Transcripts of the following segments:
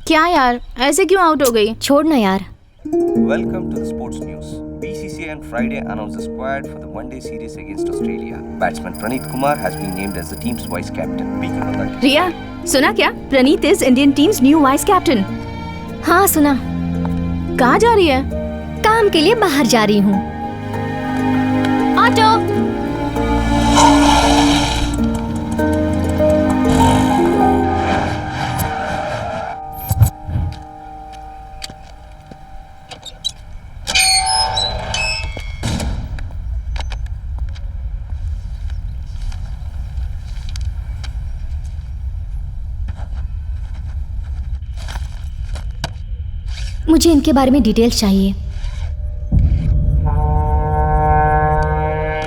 क्या यार, ऐसे क्यों आउट हो गई? छोड़ ना यार। Welcome to the sports news. BCCI on Friday announced the squad for the one-day series against Australia. Batsman Praneeth Kumar has been named as the team's vice captain. Speaking on that. रिया, सुना क्या? Praneeth is Indian team's new vice captain. हाँ सुना। कहाँ जा रही है? काम के लिए बाहर जा रही हूँ। ऑटो। मुझे इनके बारे में डिटेल्स चाहिए।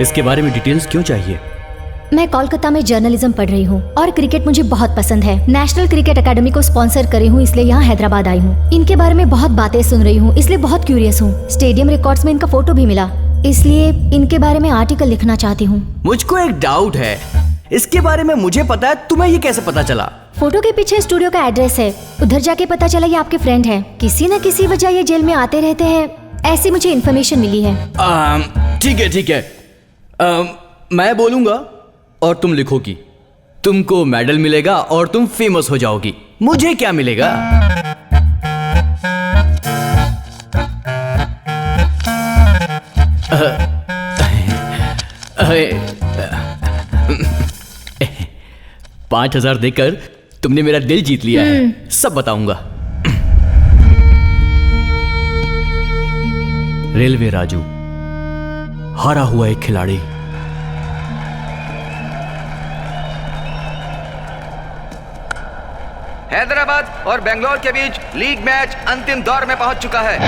इसके बारे में डिटेल्स क्यों चाहिए? मैं कोलकाता में जर्नलिज्म पढ़ रही हूँ और क्रिकेट मुझे बहुत पसंद है। नेशनल क्रिकेट एकेडमी को स्पॉन्सर करे हूँ, इसलिए यहाँ हैदराबाद आई हूँ। इनके बारे में बहुत बातें सुन रही हूँ, इसलिए बहुत क्यूरियस हूँ। स्टेडियम रिकॉर्ड्स में इनका फोटो भी मिला, इसलिए इनके बारे में आर्टिकल लिखना चाहती हूँ। मुझको एक डाउट है, इसके बारे में मुझे पता है, तुम्हें ये कैसे पता चला? फोटो के पीछे स्टूडियो का एड्रेस है, उधर जाके पता चला ये आपके फ्रेंड है। किसी न किसी वजह ये जेल में आते रहते हैं, ऐसी मुझे इन्फॉर्मेशन मिली है। ठीक है। मैं बोलूंगा और तुम लिखोगी। तुमको मेडल मिलेगा और तुम फेमस हो जाओगी। मुझे क्या मिलेगा? $5,000 देकर तुमने मेरा दिल जीत लिया है, सब बताऊंगा। रेलवे राजू, हारा हुआ एक खिलाड़ी। हैदराबाद और बेंगलोर के बीच लीग मैच अंतिम दौर में पहुंच चुका है।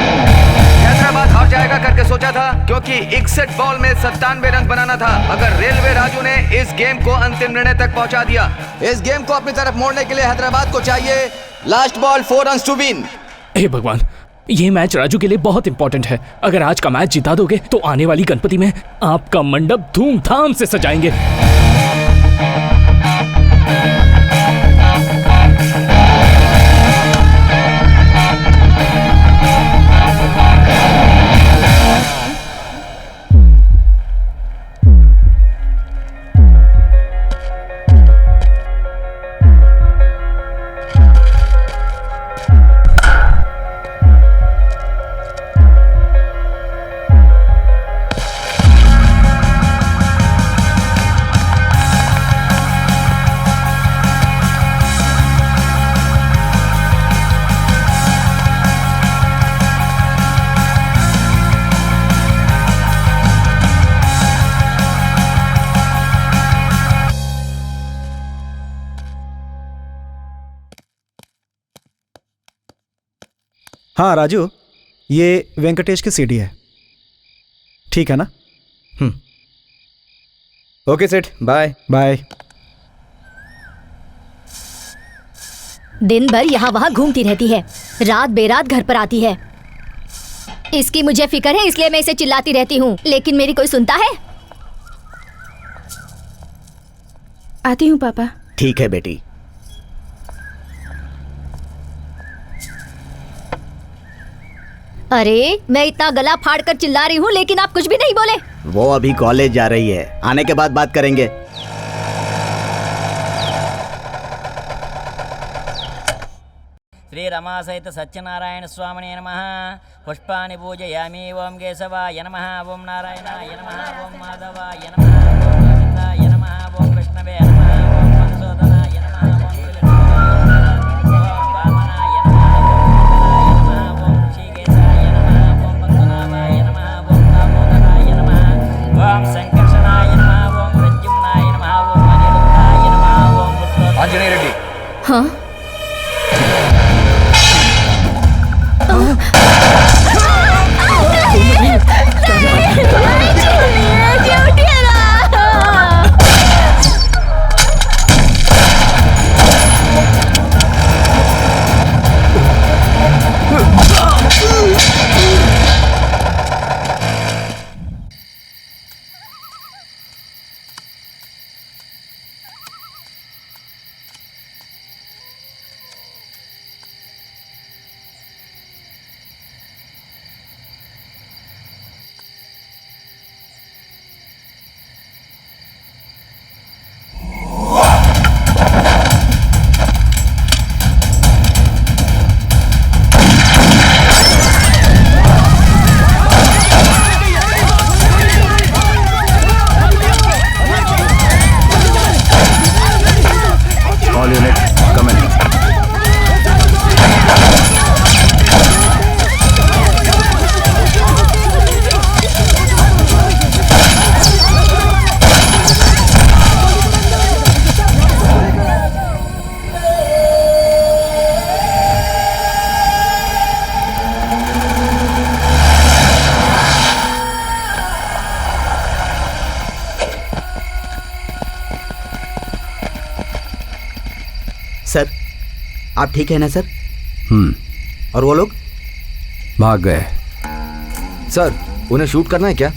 हैदराबाद हार जाएगा करके सोचा था, क्योंकि 61 बॉल में 97 रन बनाना था, मगर रेलवे राजू ने इस गेम को अंतिम निर्णय तक पहुंचा दिया। इस गेम को अपनी तरफ मोड़ने के लिए हैदराबाद को चाहिए last ball 4 runs to win. हे भगवान, ये मैच राजू के लिए बहुत इंपॉर्टेंट है। अगर आज का मैच जिता दोगे तो आने वाली गणपति में आपका मंडप धूमधाम से सजाएंगे। हाँ राजू, ये वेंकटेश की सीडी है, ठीक है ना? ओके सेठ, बाय बाय। दिन भर यहाँ वहाँ घूमती रहती है, रात बेरात घर पर आती है। इसकी मुझे फिक्र है, इसलिए मैं इसे चिल्लाती रहती हूँ, लेकिन मेरी कोई सुनता है? आती हूँ पापा। ठीक है बेटी। अरे मैं इतना गला फाड़ कर चिल्ला रही हूँ, लेकिन आप कुछ भी नहीं बोले। वो अभी कॉलेज जा रही है, आने के बाद बात करेंगे। श्री रमा सहित सत्यनारायण स्वामिने नमः। पुष्पाणि पूजयामि। ओम केशवाय नमः, ओम नारायणाय नमः, ओम माधवाय नमः, ओम गोविंदाय नमः, ओम विष्णवे नमः, ओम मधुसूदनाय नमः, ओम त्रिलोचनाय नमः, ओम वामनाय नमः, ओम ऋषिकेशाय नमः, ओम पद्मनाभाय नमः, ओम दामोदराय नमः, ओम संकर्षणाय नमः, ओम प्रद्युम्नाय नमः, ओम अनिरुद्धाय नमः, ओम पुत्रोत्तमाय। आंजनेय रेड्डी। हाँ? सर आप ठीक है ना सर? और वो लोग भाग गए। सर उन्हें शूट करना है क्या?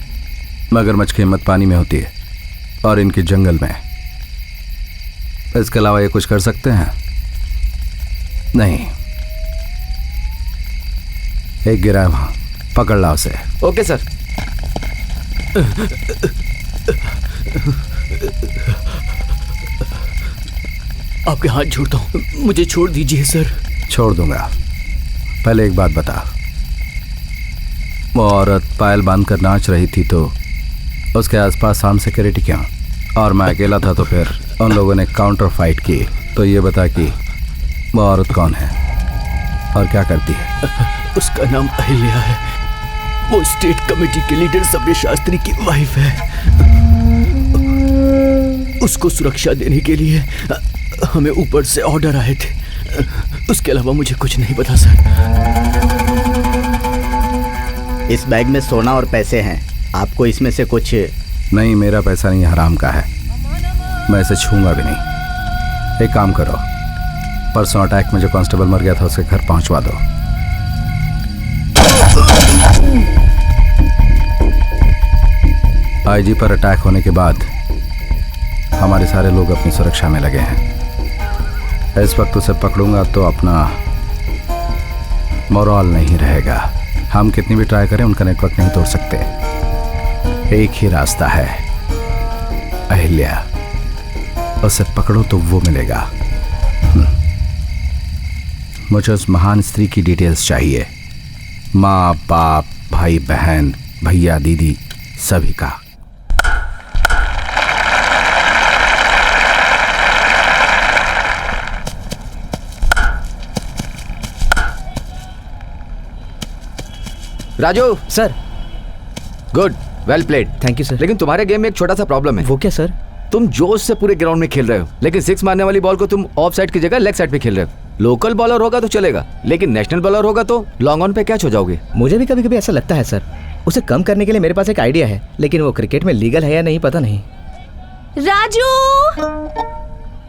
मगरमच्छ की हिम्मत पानी में होती है और इनकी जंगल में। इसके अलावा ये कुछ कर सकते हैं? नहीं। एक गिरा है वहां, पकड़ ला उसे। Okay sir. आपके हाथ जोड़ता हूँ, मुझे छोड़ दीजिए सर। छोड़ दूंगा। पहले एक बात बता, वो औरत पायल बांध कर नाच रही थी तो उसके आसपास आर्म सिक्योरिटी क्यों? और मैं अकेला था तो फिर उन लोगों ने काउंटर फाइट की। तो ये बता कि वो औरत कौन है और क्या करती है? उसका नाम अहिल्या है। वो स्टेट कमेटी के लीडर सब्र शास्त्री की वाइफ है। उसको सुरक्षा देने के लिए हमें ऊपर से ऑर्डर आए थे। उसके अलावा मुझे कुछ नहीं पता सर। इस बैग में सोना और पैसे हैं, आपको इसमें से कुछ? नहीं, मेरा पैसा नहीं, हराम का है। मैं इसे छूंगा भी नहीं। एक काम करो, परसों अटैक में जो कांस्टेबल मर गया था उसके घर पहुंचवा दो। आईजी पर अटैक होने के बाद हमारे सारे लोग अपनी सुरक्षा में लगे हैं। इस वक्त उसे पकड़ूंगा तो अपना मोरल नहीं रहेगा। हम कितनी भी ट्राई करें उनका नेटवर्क नहीं तोड़ सकते। एक ही रास्ता है, अहिल्या। उसे पकड़ो तो वो मिलेगा। मुझे उस महान स्त्री की डिटेल्स चाहिए, माँ बाप भाई बहन भैया दीदी सभी का। Raju sir. Good, well played. Thank you sir. लेकिन तुम्हारे गेम में एक छोटा सा प्रॉब्लम है। वो क्या सर? तुम जोश से पूरे ग्राउंड में खेल रहे हो, लेकिन सिक्स मारने वाली बॉल को तुम ऑफ साइड की जगह लेग साइड पे खेल रहे हो। लोकल बॉलर होगा तो चलेगा, लेकिन नेशनल बॉलर होगा तो लॉन्ग ऑन पे कैच हो जाओगे। मुझे भी कभी कभी ऐसा लगता है सर। उसे कम करने के लिए मेरे पास एक आइडिया है, लेकिन वो क्रिकेट में लीगल है या नहीं पता नहीं। राजू,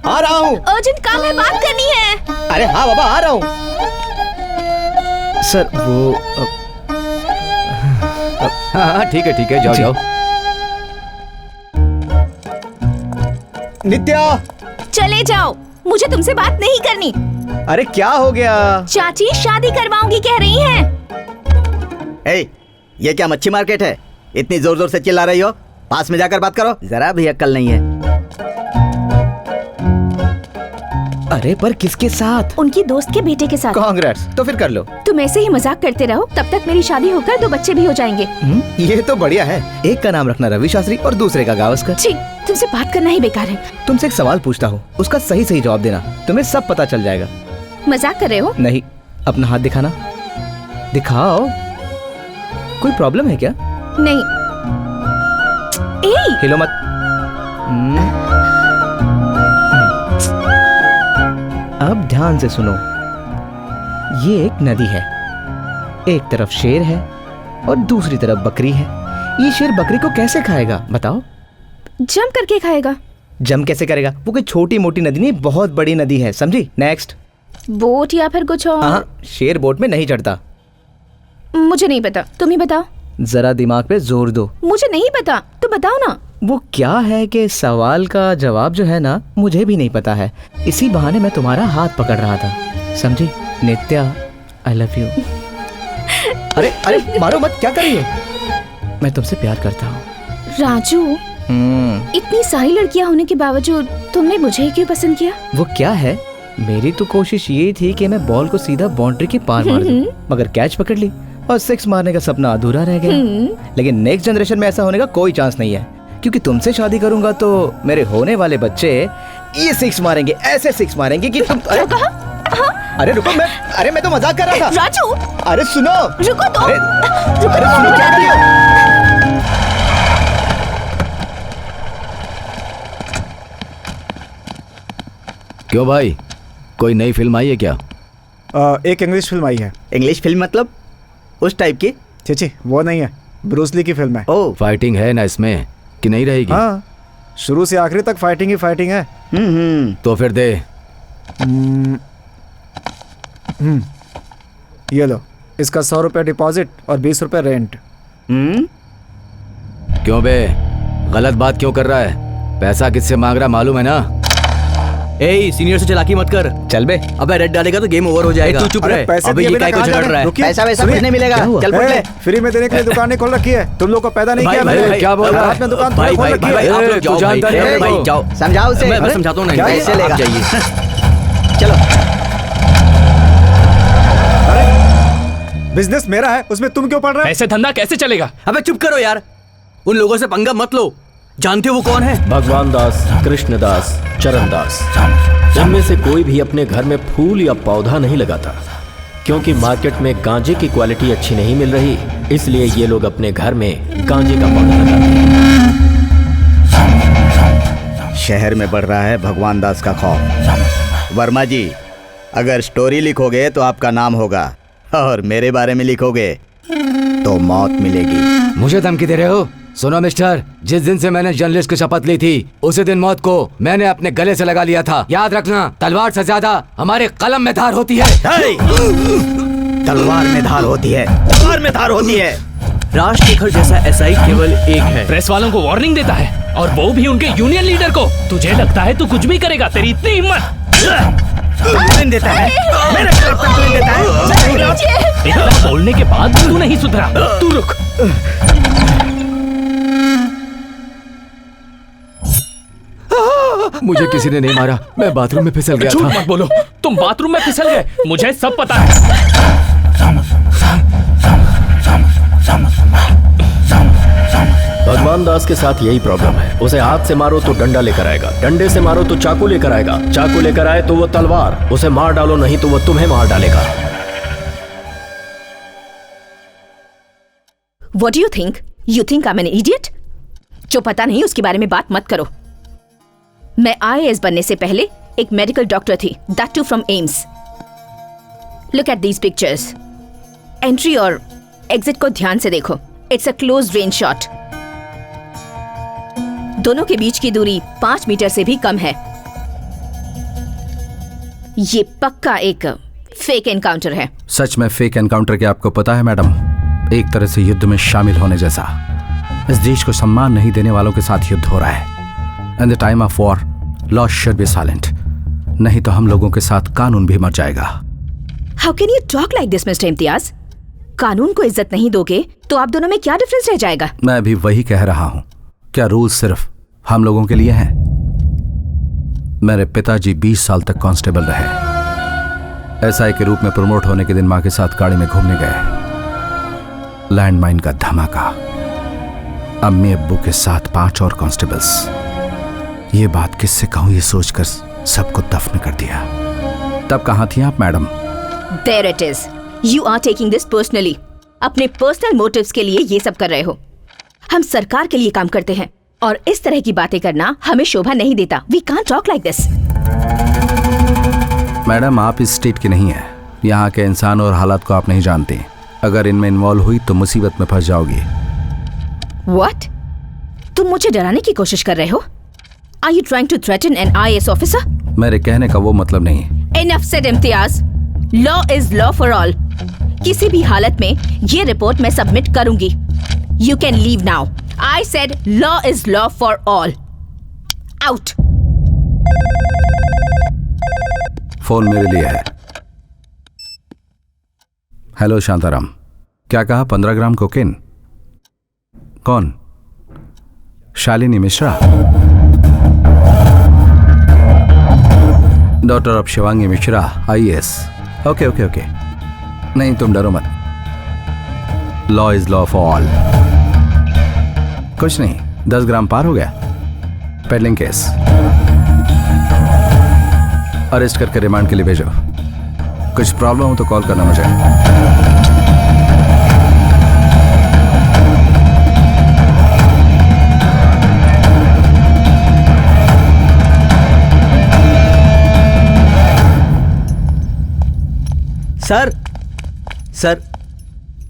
आ रहा हूँ। अर्जेंट काम है, बात करनी है। अरे हाँ बाबा, आ रहा हूँ। सर वो हाँ ठीक है, जाओ जाओ। नित्या, चले जाओ, मुझे तुमसे बात नहीं करनी। अरे क्या हो गया? चाची शादी करवाऊंगी कह रही हैं। ए, ये क्या मच्छी मार्केट है? इतनी जोर जोर से चिल्ला रही हो? पास में जाकर बात करो, जरा भी अक्ल नहीं है। अरे पर किसके साथ? उनकी दोस्त के बेटे के साथ। कांग्रेट्स। तो फिर कर लो। तुम ऐसे ही मजाक करते रहो, तब तक मेरी शादी होकर 2 बच्चे भी हो जाएंगे। ये तो बढ़िया है। एक का नाम रखना रवि शास्त्री और दूसरे का गावस्कर। छी, तुमसे बात करना ही बेकार है। तुमसे एक सवाल पूछता हूँ, उसका सही सही जवाब देना, तुम्हें सब पता चल जाएगा। मजाक कर रहे हो? नहीं, अपना हाथ दिखाना। दिखाओ। कोई प्रॉब्लम है क्या? नहीं। ए, हिलो मत। अब ध्यान से सुनो। ये एक नदी है, एक तरफ शेर है और दूसरी तरफ बकरी है। ये शेर बकरी को कैसे खाएगा बताओ? जम करके खाएगा। जम कैसे करेगा? वो कोई छोटी मोटी नदी नहीं, बहुत बड़ी नदी है, समझी? नेक्स्ट। बोट या फिर कुछ और? हाँ, शेर बोट में नहीं चढ़ता। मुझे नहीं पता, तुम ही बताओ। जरा दिमाग पे जोर दो। मुझे नहीं पता, तुम बताओ ना। वो क्या है कि सवाल का जवाब जो है ना, मुझे भी नहीं पता है। इसी बहाने मैं तुम्हारा हाथ पकड़ रहा था, समझी? नित्या, आई लव यू। अरे अरे मारो मत, क्या कर रही है? मैं तुमसे प्यार करता हूँ। राजू, इतनी सारी लड़कियां होने के बावजूद तुमने मुझे ही क्यों पसंद किया? वो क्या है, मेरी तो कोशिश ये थी कि मैं बॉल को सीधा बाउंड्री के पार मार दूं, मगर कैच पकड़ ली और 6 मारने का सपना अधूरा रह गया। लेकिन नेक्स्ट जनरेशन में ऐसा होने का कोई चांस नहीं है, क्योंकि तुमसे शादी करूंगा तो मेरे होने वाले बच्चे ये 6 मारेंगे, ऐसे 6 मारेंगे कि तुम। अरे अरे रुको, मैं तो मजाक कर रहा था। राजू, अरे सुनो, रुको तो। अरे सुनो, क्या कर रही हो? क्यों भाई, कोई नई फिल्म आई है क्या? एक इंग्लिश फिल्म आई है। इंग्लिश फिल्म मतलब उस टाइप की? चीची, वो नहीं है, ब्रूस ली की फिल्म है। ओह, फाइटिंग है ना इसमें कि नहीं रहेगी? हाँ, शुरू से आखिरी तक फाइटिंग ही फाइटिंग है। तो फिर दे, ये लो, इसका 100 रुपये डिपॉजिट और 20 रुपये रेंट। क्यों बे, गलत बात क्यों कर रहा है? पैसा किससे मांग रहा मालूम है ना? ए सीनियर से चालाकी मत कर। चल बे। अबे रेड डालेगा तो गेम ओवर हो जाएगा। तू चुप रहे। पैसे ये काय को झगड़ रहा है? पैसा वैसा कुछ नहीं मिलेगा। चल पड़ ले। फ्री में देने के लिए दुकान नहीं खोल रखी है, तुम लोग को पैदा नहीं किया मैंने। क्या बोल रहा है? रात में दुकान भाई खोल भाई रखी भाई है। आप लोग जाओ भाई। भाई जाओ, समझाओ उसे। मैं समझाता हूँ। पैसे लेगा। जाइए। चलो। बिजनेस मेरा है, उसमें तुम क्यों पढ़ रहे हो? ऐसे धंधा कैसे चलेगा? अबे चुप करो यार, उन लोगों से पंगा मत लो। जानते हो वो कौन है? भगवान दास, कृष्ण दास, चरण दास, इनमें से कोई भी अपने घर में फूल या पौधा नहीं लगाता, क्योंकि मार्केट में गांजे की क्वालिटी अच्छी नहीं मिल रही, इसलिए ये लोग अपने घर में गांजे का पौधा लगाते हैं। शहर में बढ़ रहा है भगवान दास का खौफ। वर्मा जी, अगर स्टोरी लिखोगे तो आपका नाम होगा, और मेरे बारे में लिखोगे तो मौत मिलेगी। मुझे धमकी दे रहे हो? सुनो मिस्टर, जिस दिन से मैंने जर्नलिस्ट की शपथ ली थी, उसी दिन मौत को मैंने अपने गले से लगा लिया था। याद रखना, तलवार से ज्यादा हमारे कलम में धार होती है। तलवार में धार होती है, तलवार में धार होती है। राजशेखर जैसा एसआई केवल एक है। प्रेस वालों को वार्निंग देता है, और वो भी उनके यूनियन लीडर को। तुझे लगता है तू कुछ भी करेगा? तेरी इतनी हिम्मत? कंप्लेन देता है, मेरे खिलाफ कंप्लेन देता है। इतना बोलने के बाद तू नहीं सुधरा। तू रुक। मुझे किसी ने नहीं मारा, मैं बाथरूम में फिसल गया झूठ था। मत बोलो, तुम बाथरूम में फिसल गए। मुझे सब पता है। भगवान दास के साथ यही प्रॉब्लम है। उसे हाथ से मारो तो डंडा लेकर आएगा, डंडे से मारो तो चाकू लेकर आएगा, चाकू लेकर आए तो वो तलवार। उसे मार डालो नहीं तो वो तुम्हें मार डालेगा। What do you think? You think I'm an idiot? जो पता नहीं उसके बारे में बात मत करो। मैं IAS बनने से पहले एक मेडिकल डॉक्टर थी, that too from AIIMS. Look at these pictures. Entry और एग्जिट को ध्यान से देखो। It's a close range shot. दोनों के बीच की दूरी 5 मीटर से भी कम है। ये पक्का एक फेक एनकाउंटर है। सच में फेक एनकाउंटर के आपको पता है मैडम, एक तरह से युद्ध में शामिल होने जैसा। इस देश को सम्मान नहीं देने वालों के साथ युद्ध हो रहा है। In the time of war law should be silent, नहीं तो हम लोगों के साथ कानून भी मर जाएगा। How can you talk like this mister Imtiaz? कानून को इज्जत नहीं दोगे तो आप दोनों में क्या डिफरेंस रह जाएगा? मैं भी वही कह रहा हूं। क्या रूल सिर्फ हम लोगों के लिए हैं? मेरे पिताजी 20 साल तक कांस्टेबल रहे। एसआई के रूप में प्रमोट होने के दिन मां के साथ गाड़ी में घूमने गए। लैंडमाइन का धमाका, अम्मी अब्बू के साथ 5 और कांस्टेबल्स। ये बात किससे कहूं ये सोचकर सबको दफन कर दिया। तब कहां थी आप madam? There it is. You are taking this personally. अपने पर्सनल मोटिव्स के लिए ये सब कर रहे हो। हम सरकार के लिए काम करते हैं और इस तरह की बातें करना हमें शोभा नहीं देता। We can't talk like this. Madam आप इस स्टेट की नहीं है, यहाँ के इंसान और हालात को आप नहीं जानते। अगर इनमें इन्वॉल्व हुई तो मुसीबत में फंस जाओगी। What? तुम मुझे डराने की कोशिश कर रहे हो? Are you trying to threaten an IAS officer? मेरे कहने का वो मतलब नहीं है। Enough said, Imtiaz. Law is law for all. किसी भी हालत में ये रिपोर्ट मैं सबमिट करूंगी। You can leave now. I said law is law for all. Out. Phone मेरे लिए है। हेलो शांताराम, क्या कहा? 15 ग्राम कोकेन? कौन? Shalini Mishra, daughter of Shivangi Mishra, IAS। Okay okay okay, नहीं तुम डरो मत। Law is law for all. कुछ नहीं, 10 ग्राम पार हो गया। पेडलिंग केस, अरेस्ट करके रिमांड के लिए भेजो। कुछ प्रॉब्लम हो तो कॉल करना मुझे। सर,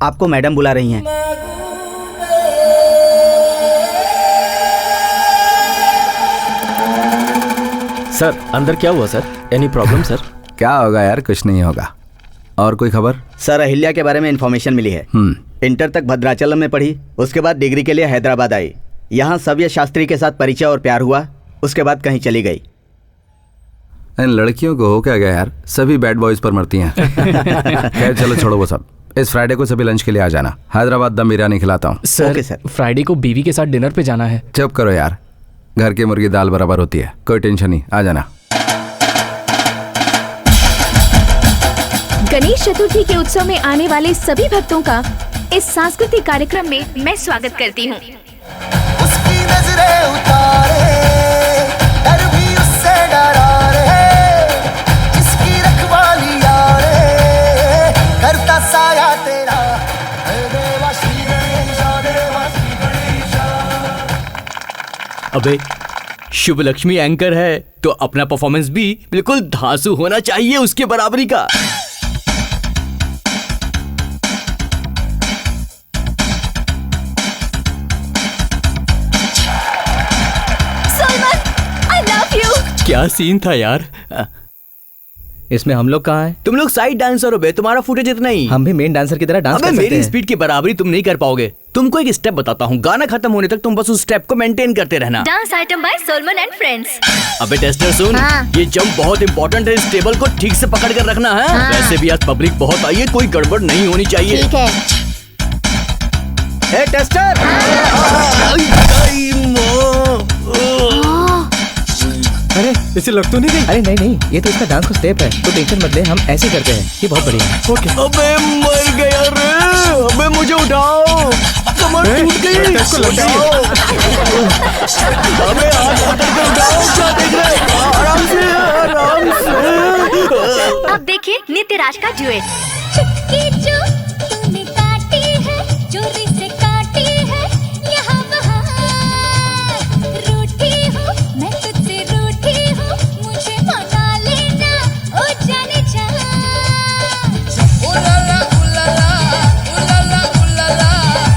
आपको मैडम बुला रही हैं। सर, अंदर क्या हुआ सर? Any problem sir? क्या होगा यार, कुछ नहीं होगा। और कोई खबर? सर अहिल्या के बारे में इन्फॉर्मेशन मिली है। इंटर तक भद्राचलम में पढ़ी, उसके बाद डिग्री के लिए हैदराबाद आई। यहाँ सव्य शास्त्री के साथ परिचय और प्यार हुआ, उसके बाद कहीं चली गई। इन लड़कियों को हो क्या गया यार, सभी बैड बॉयज पर मरती हैं। खैर चलो छोड़ो वो सब। इस फ्राइडे को सभी लंच के लिए आ जाना, हैदराबाद दम बिरयानी खिलाता हूँ। सर, फ्राइडे को बीवी के साथ डिनर पे जाना है। चुप करो यार, घर की मुर्गी दाल बराबर होती है, कोई टेंशन नहीं, आ जाना। गणेश चतुर्थी के उत्सव में आने वाले सभी भक्तों का इस सांस्कृतिक कार्यक्रम में मैं स्वागत करती हूँ। उसकी नजरें उतारे, डर भी उससे डरा रे, जिसकी रखवाली यारे, करता साया तेरा, देवा श्री गणेश, देवा श्री गणेश। अबे शुभ लक्ष्मी एंकर है तो अपना परफॉर्मेंस भी बिल्कुल धांसू होना चाहिए, उसके बराबरी का। क्या सीन था यार। इसमें हम लोग कहाँ हैं? तुम लोग साइड डांसर हो बे, तुम्हारा फुटेज इतना ही। हम भी मेन डांसर की तरह डांस कर सकते हैं। मेरी स्पीड की बराबरी तुम नहीं कर पाओगे। तुमको एक स्टेप बताता हूँ, गाना खत्म होने तक तुम बस उस स्टेप को मेंटेन करते रहना। Dance item by Solomon and friends. अबे टेस्टर सुन, ये जंप बहुत इंपॉर्टेंट है, इस टेबल को ठीक से पकड़ कर रखना है। वैसे भी आज पब्लिक बहुत आई है, कोई गड़बड़ नहीं होनी चाहिए। ठीक है। ए टेस्टर, अरे इसे लग तो नहीं गई? अरे नहीं नहीं, ये तो इसका डांस का स्टेप है, तो टेंशन मत ले, हम ऐसे ही करते हैं, ये बहुत बढ़िया है। ओके। अबे मर गया रे, अबे मुझे उठाओ, कमर टूट गई। उठाओ, अबे हाथ पकड़ के उठाओ, क्या देख रहे हो? आराम से, आराम से। अब देखिए नित्य राज का ड्यूएट। चुटकी जो तूने काटी है, चोरी से काटी है, यहाँ वहाँ रूठी हूँ मैं तुझसे, रूठी हूँ मुझे मना लेना, ओ जाने जा। उलाला उलाला उलाला उलाला,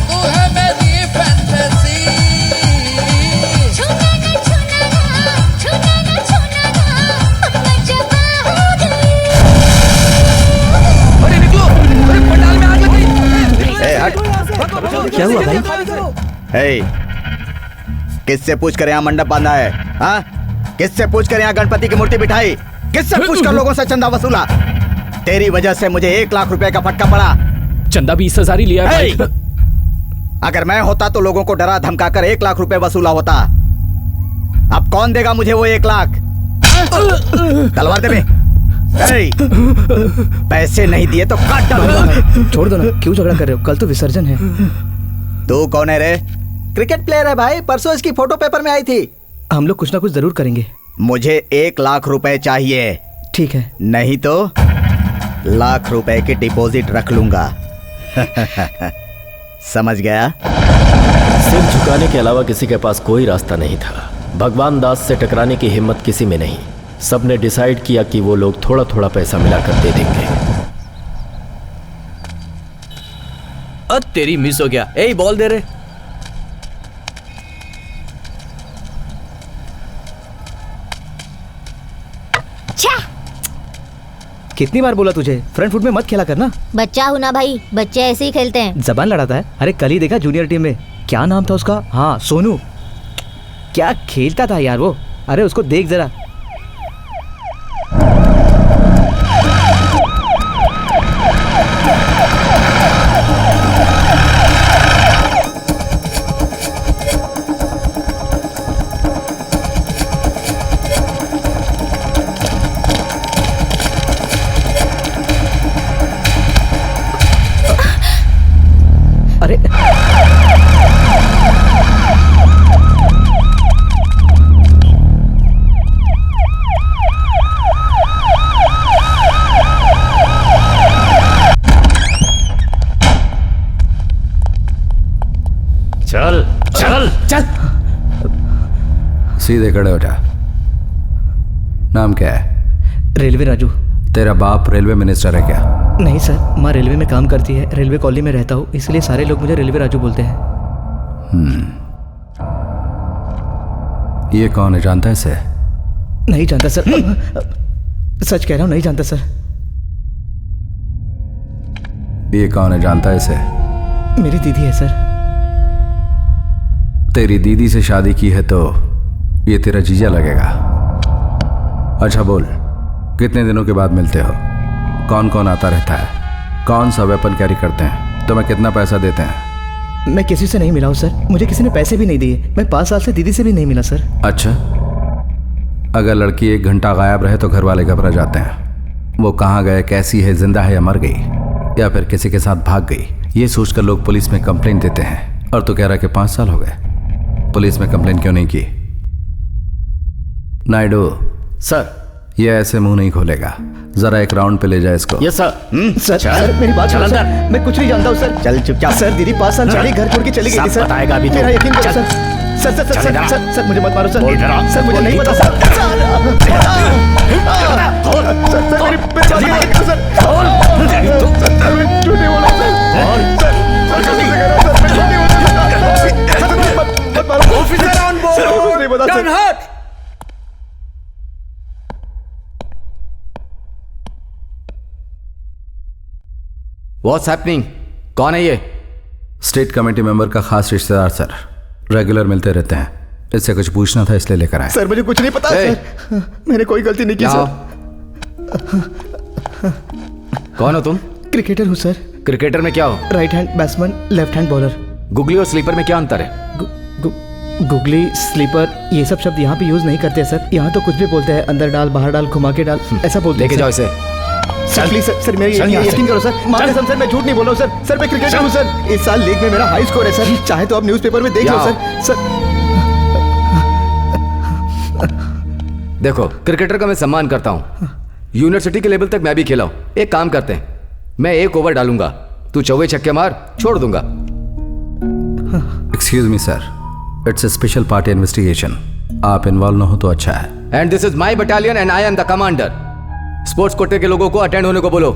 तू है मेरी फैंटेसी। छूना ना छूना ना, छूना ना छूना ना, अब मैं जवा हो गई। अरे निकलो, अरे पंडाल में आग लग गई। ए, हट। क्या हुआ भाई? हे, किससे पूछ कर यहाँ मंडप बांधा है? हाँ, किससे पूछ कर यहाँ गणपति की मूर्ति बिठाई? किससे पूछ कर लोगों से चंदा वसूला? तेरी वजह से मुझे 1 लाख रुपए का फटका पड़ा। चंदा 20,000 ही लिया भाई। अगर मैं होता तो लोगों को डरा धमकाकर 1 लाख रुपए वसूला होता। अब कौन देगा मुझे वो 1 लाख? तलवार दे बे। पैसे नहीं दिए तो काट डालूंगा। छोड़ दो ना, क्यों झगड़ा कर रहे हो? कल तो विसर्जन है। तू कौन है रे? क्रिकेट प्लेयर है भाई, परसों इसकी फोटो पेपर में आई थी। हम लोग कुछ ना कुछ जरूर करेंगे। मुझे 1 लाख रुपए चाहिए। ठीक है। नहीं तो लाख रुपए की डिपॉजिट रख लूंगा। समझ गया? सिर झुकाने के अलावा किसी के पास कोई रास्ता नहीं था। भगवान दास से टकराने की हिम्मत किसी में नहीं। सबने डिसाइड किया कि वो लोग थोड़ा थोड़ा पैसा मिलाकर दे देंगे। तेरी मिस हो गया। ए बॉल दे रहे। कितनी बार बोला तुझे, फ्रंट फुट में मत खेला करना। बच्चा हूँ ना भाई, बच्चे ऐसे ही खेलते हैं। जबान लड़ाता है। अरे कल ही देखा जूनियर टीम में, क्या नाम था उसका? हाँ सोनू, क्या खेलता था यार वो। अरे उसको देख जरा। अरे चल चल चल। सीधे खड़े हो जा। नाम क्या है? रेलवे राजू। तेरा बाप रेलवे मिनिस्टर है क्या? नहीं सर, माँ रेलवे में काम करती है, रेलवे कॉलोनी में रहता हूँ, इसलिए सारे लोग मुझे रेलवे राजू बोलते हैं। ये कौन है, जानता है इसे? नहीं जानता सर। सच कह रहा हूँ, नहीं जानता सर। ये कौन है, जानता है इसे? मेरी दीदी है सर। तेरी दीदी से शादी की है तो ये तेरा जीजा लगेगा। अच्छा बोल, कितने दिनों के बाद मिलते हो? कौन कौन आता रहता है? कौन सा वेपन कैरी करते हैं? तुम्हें कितना पैसा देते हैं? मैं किसी से नहीं मिला हूँ सर, मुझे किसी ने पैसे भी नहीं दिए। मैं 5 साल से दीदी से भी नहीं मिला सर। अच्छा, अगर लड़की 1 घंटा गायब रहे तो घर वाले घबरा जाते हैं। वो कहाँ गए, कैसी है, जिंदा है या मर गई, या फिर किसी के साथ भाग गई, ये सोचकर लोग पुलिस में कंप्लेन देते हैं। और तू कह रहा कि 5 साल हो गए, पुलिस में कंप्लेन क्यों नहीं की? नायडू सर, ये ऐसे मुंह नहीं खोलेगा। जरा एक राउंड पे ले जाए इसको। Yes sir. सर मेरी बात सुनो सर, मैं कुछ नहीं जानता हूँ सर। चल चुपचाप। सर दीदी 5 साल पहले घर छोड़ के चली गई थी सर। बताएगा अभी तो। मेरा यकीन करो sir. Sir sir sir sir sir sir मुझे मत मारो सर। सर मुझे नहीं पता सर। सर मेरी बात करो सर। सर मैं झूठ नहीं बोला सर। सर झूठ नहीं बोला सर। मत मारो। Officer on board. सर कुछ नहीं पता सर। What's happening? कौन है ये? स्टेट कमेटी मेंबर का खास रिश्तेदार सर, रेगुलर मिलते रहते हैं। इससे कुछ पूछना था इसलिए लेकर आए। सर मुझे कुछ नहीं पता सर, मैंने कोई गलती नहीं की सर। कौन हो तुम? क्रिकेटर हूँ सर। क्रिकेटर में क्या हो? Right hand batsman, left hand bowler. Googly और स्लीपर में क्या अंतर है? गुगली, स्लीपर, ये सब शब्द यहाँ पे यूज नहीं करते सर। यहाँ तो कुछ भी बोलते हैं, अंदर डाल, बाहर डाल, घुमा के डाल, ऐसा बोलते हैं। लेके जाओ इसे। सर प्लीज सर मेरी यकीन करो सर। मान कसम सर मैं झूठ नहीं बोल रहा हूँ सर। सर मैं क्रिकेटर हूँ सर। इस साल लीग में मेरा हाई स्कोर है सर। चाहे तो आप न्यूज़पेपर में देख लो सर। सर देखो, क्रिकेटर का मैं सम्मान करता हूँ। यूनिवर्सिटी के लेवल तक मैं भी खेला हूँ। एक काम करते हैं, मैं 1 ओवर डालूंगा, तू 4 छक्के मार, छोड़ दूंगा। Excuse me sir, it's a special party investigation. आप इन्वॉल्व न हो तो अच्छा है। And this is my battalion and I am the commander. Sports कोटे के लोगों को अटेंड होने को बोलो।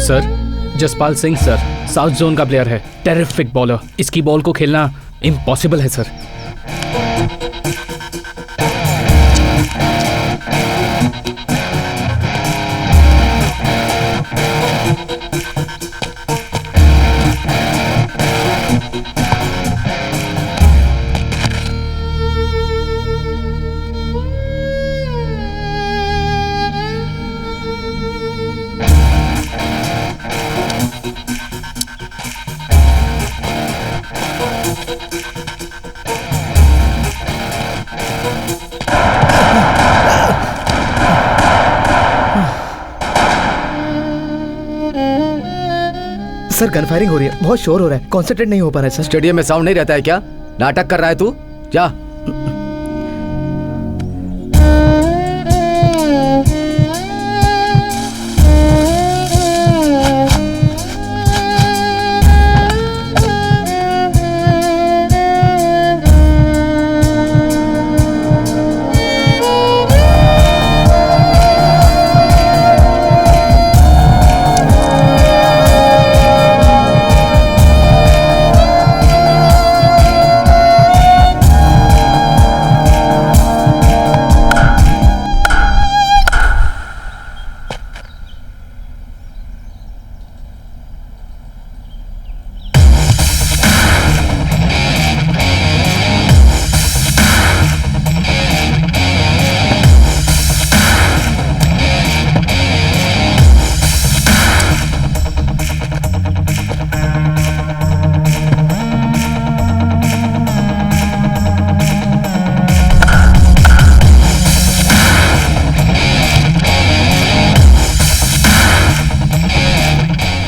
Sir, Jaspal Singh sir, south zone का प्लेयर है, टेरिफिक बॉलर। इसकी बॉल को खेलना इम्पॉसिबल है सर। सर गन फायरिंग हो रही है, बहुत शोर हो रहा है, कॉन्सेंट्रेट नहीं हो पा रहा है सर। स्टेडियम में साउंड नहीं रहता है क्या? नाटक कर रहा है तू? जा।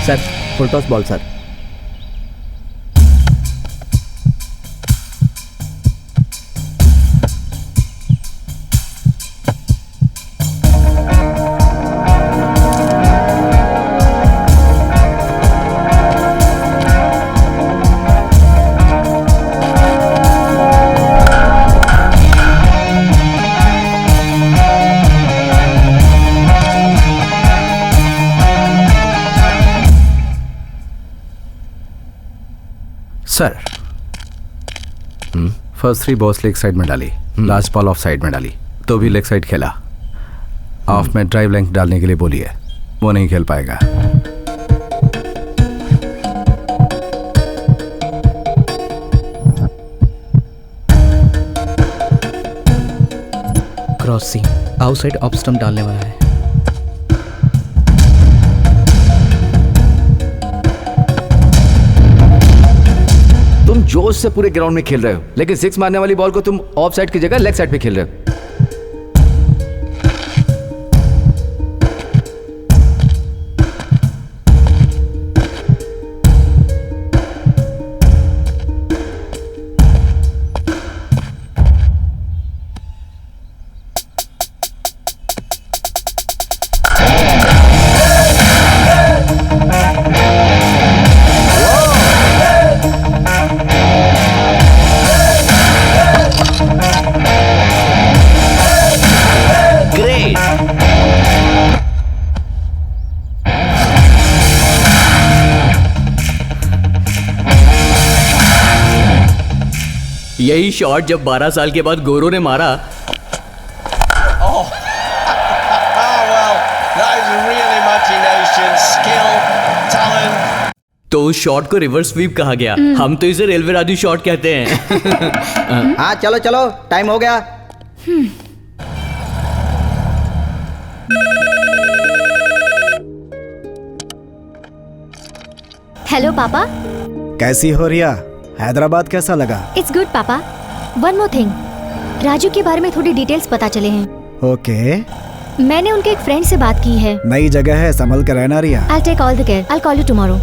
Sir full toss ball sir. Sir first 3 balls leg side में डाली, लास्ट बॉल ऑफ साइड में डाली, तो भी लेग साइड खेला। ऑफ में ड्राइव लेंथ डालने के लिए बोली है, वो नहीं खेल पाएगा। क्रॉसिंग आउटसाइड ऑफ स्टंप डालने वाला है। तुम जोश से पूरे ग्राउंड में खेल रहे हो, लेकिन 6 मारने वाली बॉल को तुम ऑफ साइड की जगह लेग साइड पे खेल रहे हो। यही शॉट जब 12 साल के बाद गोरो ने मारा तो उस शॉट को रिवर्स स्वीप कहा गया। हम तो इसे रेलवे राजू शॉट कहते हैं। हाँ चलो चलो, टाइम हो गया। हेलो पापा। कैसी हो रिया? हैदराबाद कैसा लगा? इट्स गुड पापा। वन मोर थिंग, राजू के बारे में थोड़ी डिटेल्स पता चले हैं। ओके। मैंने उनके एक फ्रेंड से बात की है। नई जगह है, संभल कर रहना रिया। I'll take all the care. I'll call you tomorrow.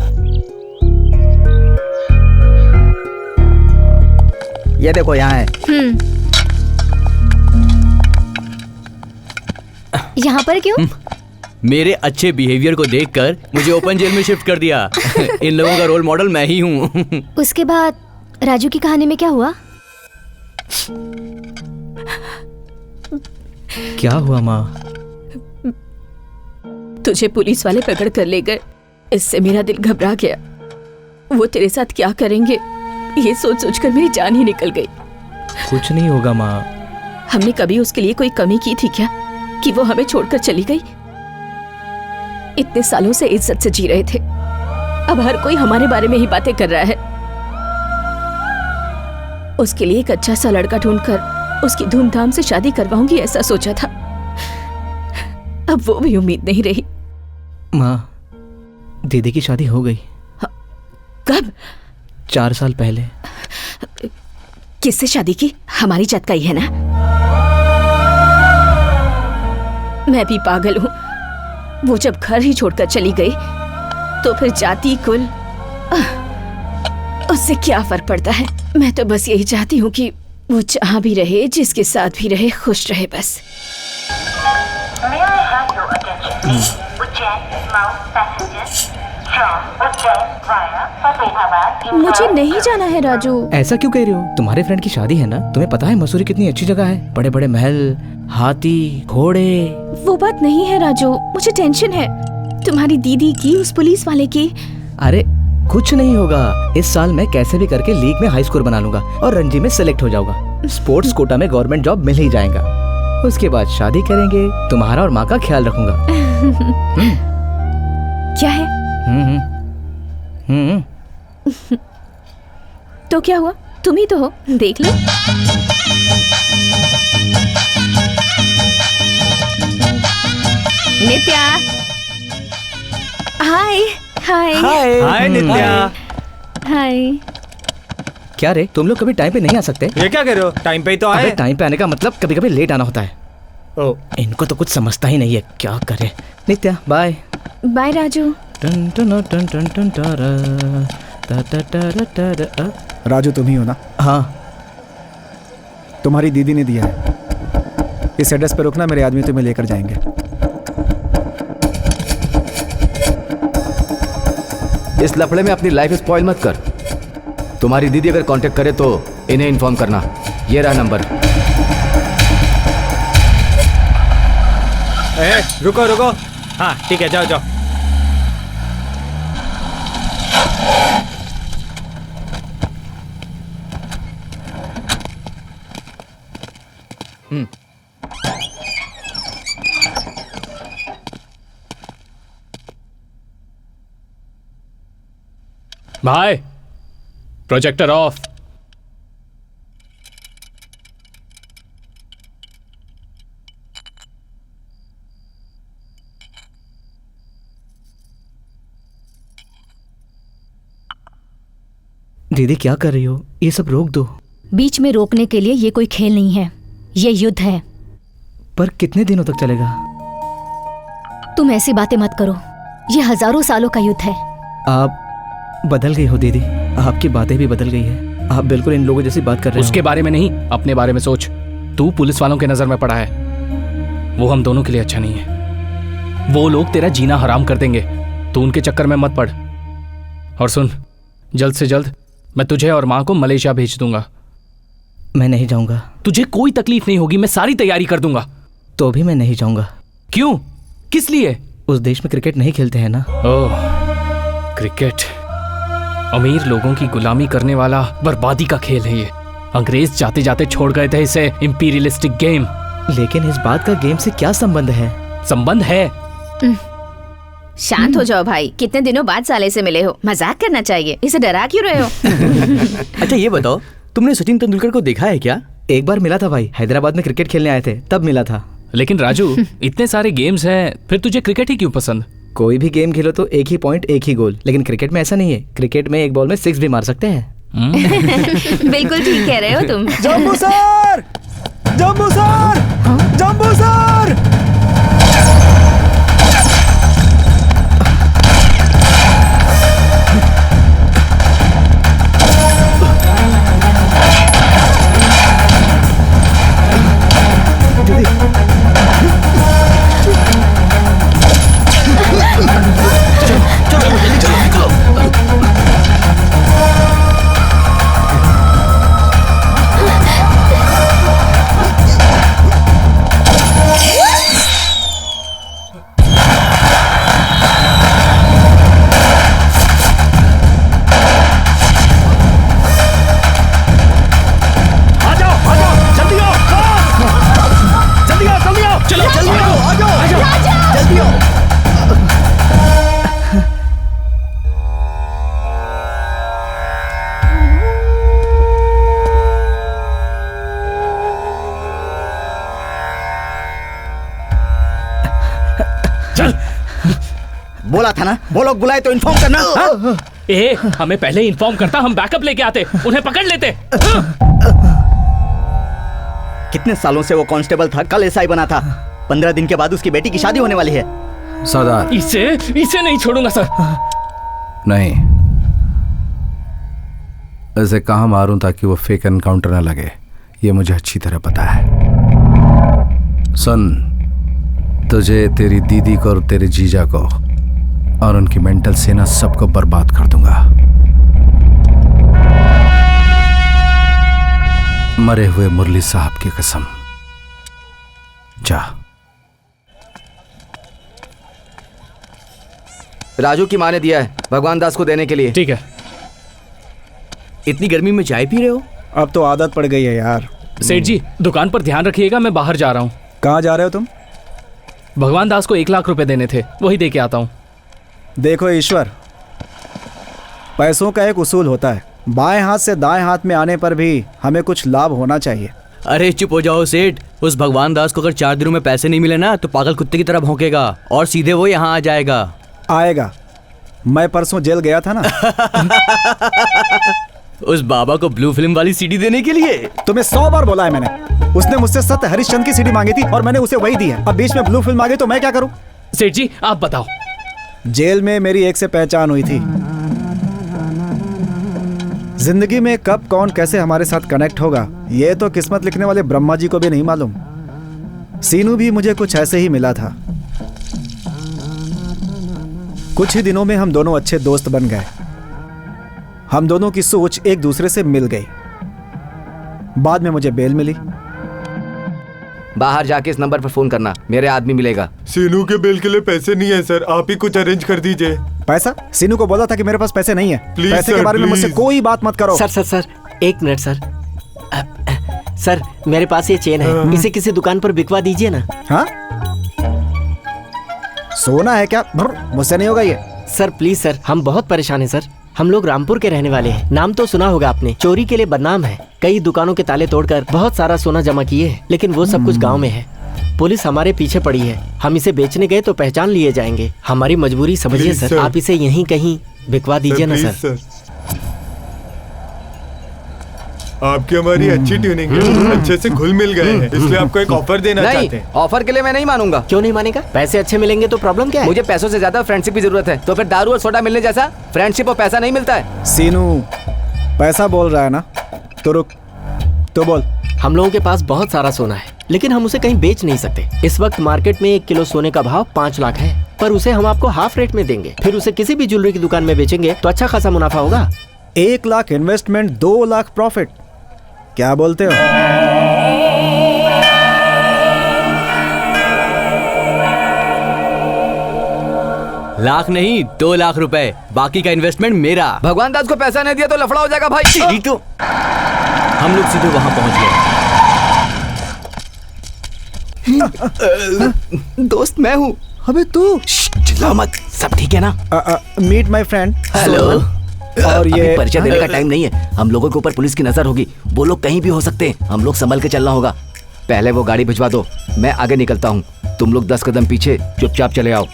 ये देखो यहाँ है। यहाँ पर क्यों? मेरे अच्छे बिहेवियर को देखकर मुझे ओपन जेल में शिफ्ट कर दिया। इन लोगों का रोल मॉडल मैं ही हूँ। उसके बाद राजू की कहानी में क्या हुआ? क्या हुआ माँ? तुझे पुलिस वाले पकड़ कर ले गए, इससे मेरा दिल घबरा गया। वो तेरे साथ क्या करेंगे ये सोच सोचकर मेरी जान ही निकल गई। कुछ नहीं होगा माँ। हमने कभी उसके लिए कोई कमी की थी क्या कि वो हमें छोड़कर चली गई? इतने सालों से इज्जत से जी रहे थे, अब हर कोई हमारे बारे में ही बातें कर रहा है। उसके लिए एक अच्छा सा लड़का ढूंढकर उसकी धूमधाम से शादी करवाऊंगी ऐसा सोचा था, अब वो भी उम्मीद नहीं रही। माँ, दीदी की शादी हो गई। कब? 4 साल पहले। किससे शादी की? हमारी जात का ही है ना? मैं भी पागल हूँ। वो जब घर ही छोड़कर चली गई तो फिर जाति कुल उससे क्या फर्क पड़ता है? मैं तो बस यही चाहती हूँ कि वो जहाँ भी रहे, जिसके साथ भी रहे, खुश रहे बस। मुझे नहीं जाना है राजू। ऐसा क्यों कह रही हो? तुम्हारे फ्रेंड की शादी है ना? तुम्हें पता है मसूरी कितनी अच्छी जगह है, बड़े बड़े महल, हाथी, घोड़े। वो बात नहीं है राजू, मुझे टेंशन है तुम्हारी दीदी की, उस पुलिस वाले की। अरे कुछ नहीं होगा। इस साल मैं कैसे भी करके लीग में हाई स्कोर बना लूंगा और रणजी में सिलेक्ट हो जाऊंगा। स्पोर्ट्स कोटा में गवर्नमेंट जॉब मिल ही जाएगा। उसके बाद शादी करेंगे, तुम्हारा और माँ का ख्याल रखूंगा। क्या है? तो क्या हुआ? तुम ही तो हो, देख लो। नित्या। हाय हाय हाय नित्या। हाय। क्या रे, तुम लोग कभी टाइम पे नहीं आ सकते? ये क्या कह रहे हो? टाइम पे ही तो आए। टाइम पे आने का मतलब कभी कभी लेट आना होता है। ओ, इनको तो कुछ समझता ही नहीं है, क्या करे। नित्या बाय। बाय राजू। टन टन टन टन टन टारा, टा टा टा टा टा। राजू तुम ही हो ना? हाँ। तुम्हारी दीदी ने दिया है। इस एड्रेस पे रुकना, मेरे आदमी तुम्हें लेकर जाएंगे। इस लफड़े में अपनी लाइफ स्पॉइल मत कर। तुम्हारी दीदी अगर कांटेक्ट करे तो इन्हें इन्फॉर्म करना। ये रहा नंबर। रुको रुको। हाँ ठीक है, जाओ जाओ। भाई प्रोजेक्टर ऑफ। दीदी क्या कर रही हो? ये सब रोक दो। बीच में रोकने के लिए ये कोई खेल नहीं है, ये युद्ध है। पर कितने दिनों तक चलेगा? तुम ऐसी बातें मत करो, ये हजारों सालों का युद्ध है। आप बदल गई हो दीदी, आपकी बातें भी बदल गई है। आप बिल्कुल इन लोगों जैसी बात कर रहे हो। उसके बारे में नहीं, अपने बारे में सोच। तू पुलिस वालों के नजर में पड़ा है, वो हम दोनों के लिए अच्छा नहीं है। वो लोग तेरा जीना हराम कर देंगे, तू उनके चक्कर में मत पड़। और सुन, जल्द से जल्द मैं तुझे और माँ को मलेशिया भेज दूंगा। मैं नहीं जाऊंगा। तुझे कोई तकलीफ नहीं होगी, मैं सारी तैयारी कर दूंगा। तो भी मैं नहीं जाऊंगा। क्यों? किस लिए? उस देश में क्रिकेट नहीं खेलते हैं ना। ओह, क्रिकेट अमीर लोगों की गुलामी करने वाला बर्बादी का खेल है ये। अंग्रेज जाते जाते छोड़ गए थे इसे इंपीरियलिस्टिक गेम। लेकिन इस बात का गेम से क्या संबंध है? संबंध है। शांत हो जाओ भाई, कितने दिनों बाद साले से मिले हो, मजाक करना चाहिए, इसे डरा क्यों रहे हो? अच्छा ये बताओ, तुमने सचिन तेंदुलकर को देखा है क्या? एक बार मिला था भाई, हैदराबाद में क्रिकेट खेलने आए थे, तब मिला था। लेकिन राजू, इतने सारे गेम्स हैं, फिर तुझे क्रिकेट ही क्यों पसंद? कोई भी गेम खेलो तो एक ही पॉइंट, एक ही गोल। लेकिन क्रिकेट में ऐसा नहीं है। क्रिकेट में एक बॉल में 6 भी मार सकते हैं। बिल्कुल ठीक कह रहे हो तुम। Jambu sir! Jambu sir! Jambu sir! बोला था ना, वो लोग बुलाए तो इन्फॉर्म करना। ए, हमें पहले इन्फॉर्म करता, हम बैकअप लेके आते, उन्हें पकड़ लेते। कितने सालों से वो कांस्टेबल था, कल एसआई बना था। 15 दिन के बाद उसकी बेटी की शादी होने वाली है। सरदार, इसे नहीं छोड़ूंगा सर। नहीं, ऐसे कहाँ मारूं ताकि वो फेक एनकाउंटर न लगे, ये मुझे अच्छी तरह पता है। सुन, तुझे, तेरी दीदी को और तेरे जीजा को और उनकी मेंटल सेना सबको बर्बाद कर दूंगा। मरे हुए मुरली साहब की कसम। जा। राजू की माँ ने दिया है भगवान दास को देने के लिए। ठीक है। इतनी गर्मी में चाय पी रहे हो? अब तो आदत पड़ गई है यार। सेठ जी, दुकान पर ध्यान रखिएगा, मैं बाहर जा रहा हूँ। कहाँ जा रहे हो तुम? भगवान दास को 1 लाख रुपए देने थे, वही दे के आता हूँ। देखो ईश्वर, पैसों का एक उसूल होता है, बाएं हाथ से दाएं हाथ में आने पर भी हमें कुछ लाभ होना चाहिए। अरे चुप हो जाओ सेठ, उस भगवान दास को अगर 4 दिनों में पैसे नहीं मिले ना तो पागल कुत्ते की तरह भौंकेगा और सीधे वो यहाँ आ जाएगा। आएगा। मैं परसों जेल गया था ना। उस बाबा को ब्लू फिल्म वाली सीडी देने के लिए? तुम्हें 100 बार बोला है मैंने। उसने मुझसे सत्य हरिश्चंद्र की सीडी मांगी थी और मैंने उसे वही दी है। अब बीच में ब्लू फिल्म आ गई तो मैं क्या करूं? सेठ जी आप बताओ। जेल में मेरी एक से पहचान हुई थी। जिंदगी में कब कौन कैसे हमारे साथ कनेक्ट होगा ये तो किस्मत लिखने वाले ब्रह्मा जी को भी नहीं मालूम। सीनू भी मुझे कुछ ऐसे ही मिला था। कुछ ही दिनों में हम दोनों अच्छे दोस्त बन गए। हम दोनों की सोच एक दूसरे से मिल गई। बाद में मुझे बेल मिली। बाहर जाके इस नंबर पर फोन करना, मेरे आदमी मिलेगा। सीनू के बेल के लिए पैसे नहीं है सर, आप ही कुछ अरेंज कर दीजिए। पैसा? सीनू को बोला था कि मेरे पास पैसे नहीं है। प्लीज पैसे सर, के बारे में मुझसे कोई बात मत करो। Sir 1 minute sir. सर मेरे पास ये चेन है, इसे किसी दुकान पर बिकवा दीजिए ना। हाँ सोना है क्या? मुझसे नहीं होगा ये। सर प्लीज सर, हम बहुत परेशान हैं सर। हम लोग रामपुर के रहने वाले हैं, नाम तो सुना होगा आपने। चोरी के लिए बदनाम है, कई दुकानों के ताले तोड़कर बहुत सारा सोना जमा किए हैं, लेकिन वो सब कुछ गांव में है। पुलिस हमारे पीछे पड़ी है, हम इसे बेचने गए तो पहचान लिए जाएंगे। हमारी मजबूरी समझिए सर, आप इसे यहीं कहीं बिकवा दीजिए ना सर। आपकी हमारी अच्छी ट्यूनिंग है, अच्छे से घुल मिल गए हैं, इसलिए आपको एक ऑफर देना चाहते हैं। ऑफर के लिए मैं नहीं मानूंगा। क्यों नहीं मानेगा? पैसे अच्छे मिलेंगे तो प्रॉब्लम क्या है? मुझे पैसों से ज्यादा फ्रेंडशिप की जरूरत है। तो फिर दारू और सोडा मिलने जैसा फ्रेंडशिप और पैसा नहीं मिलता है। सीनू पैसा बोल रहा है ना, तो रुक, तो बोल। हम लोगों के पास बहुत सारा सोना है, लेकिन हम उसे कहीं बेच नहीं सकते। इस वक्त मार्केट में 1 किलो सोने का भाव 5 लाख है, पर उसे हम आपको हाफ रेट में देंगे। फिर उसे किसी भी ज्वेलरी की दुकान में बेचेंगे तो अच्छा खासा मुनाफा होगा। 1 लाख इन्वेस्टमेंट, 2 लाख प्रॉफिट, क्या बोलते हो? लाख नहीं 2 लाख रुपए, बाकी का इन्वेस्टमेंट मेरा। भगवान दास को पैसा नहीं दिया तो लफड़ा हो जाएगा भाई। तो हम लोग सीधे वहां पहुंच गए। दोस्त मैं हूँ। अबे तू चिल्ला मत, सब ठीक है ना? Meet my friend. हेलो। और ये परिचय देने का टाइम नहीं है, हम लोगों के ऊपर पुलिस की नजर होगी, वो लोग कहीं भी हो सकते हैं, हम लोग संभल के चलना होगा। पहले वो गाड़ी भिजवा दो, मैं आगे निकलता हूँ, तुम लोग 10 कदम पीछे चुपचाप चले आओ।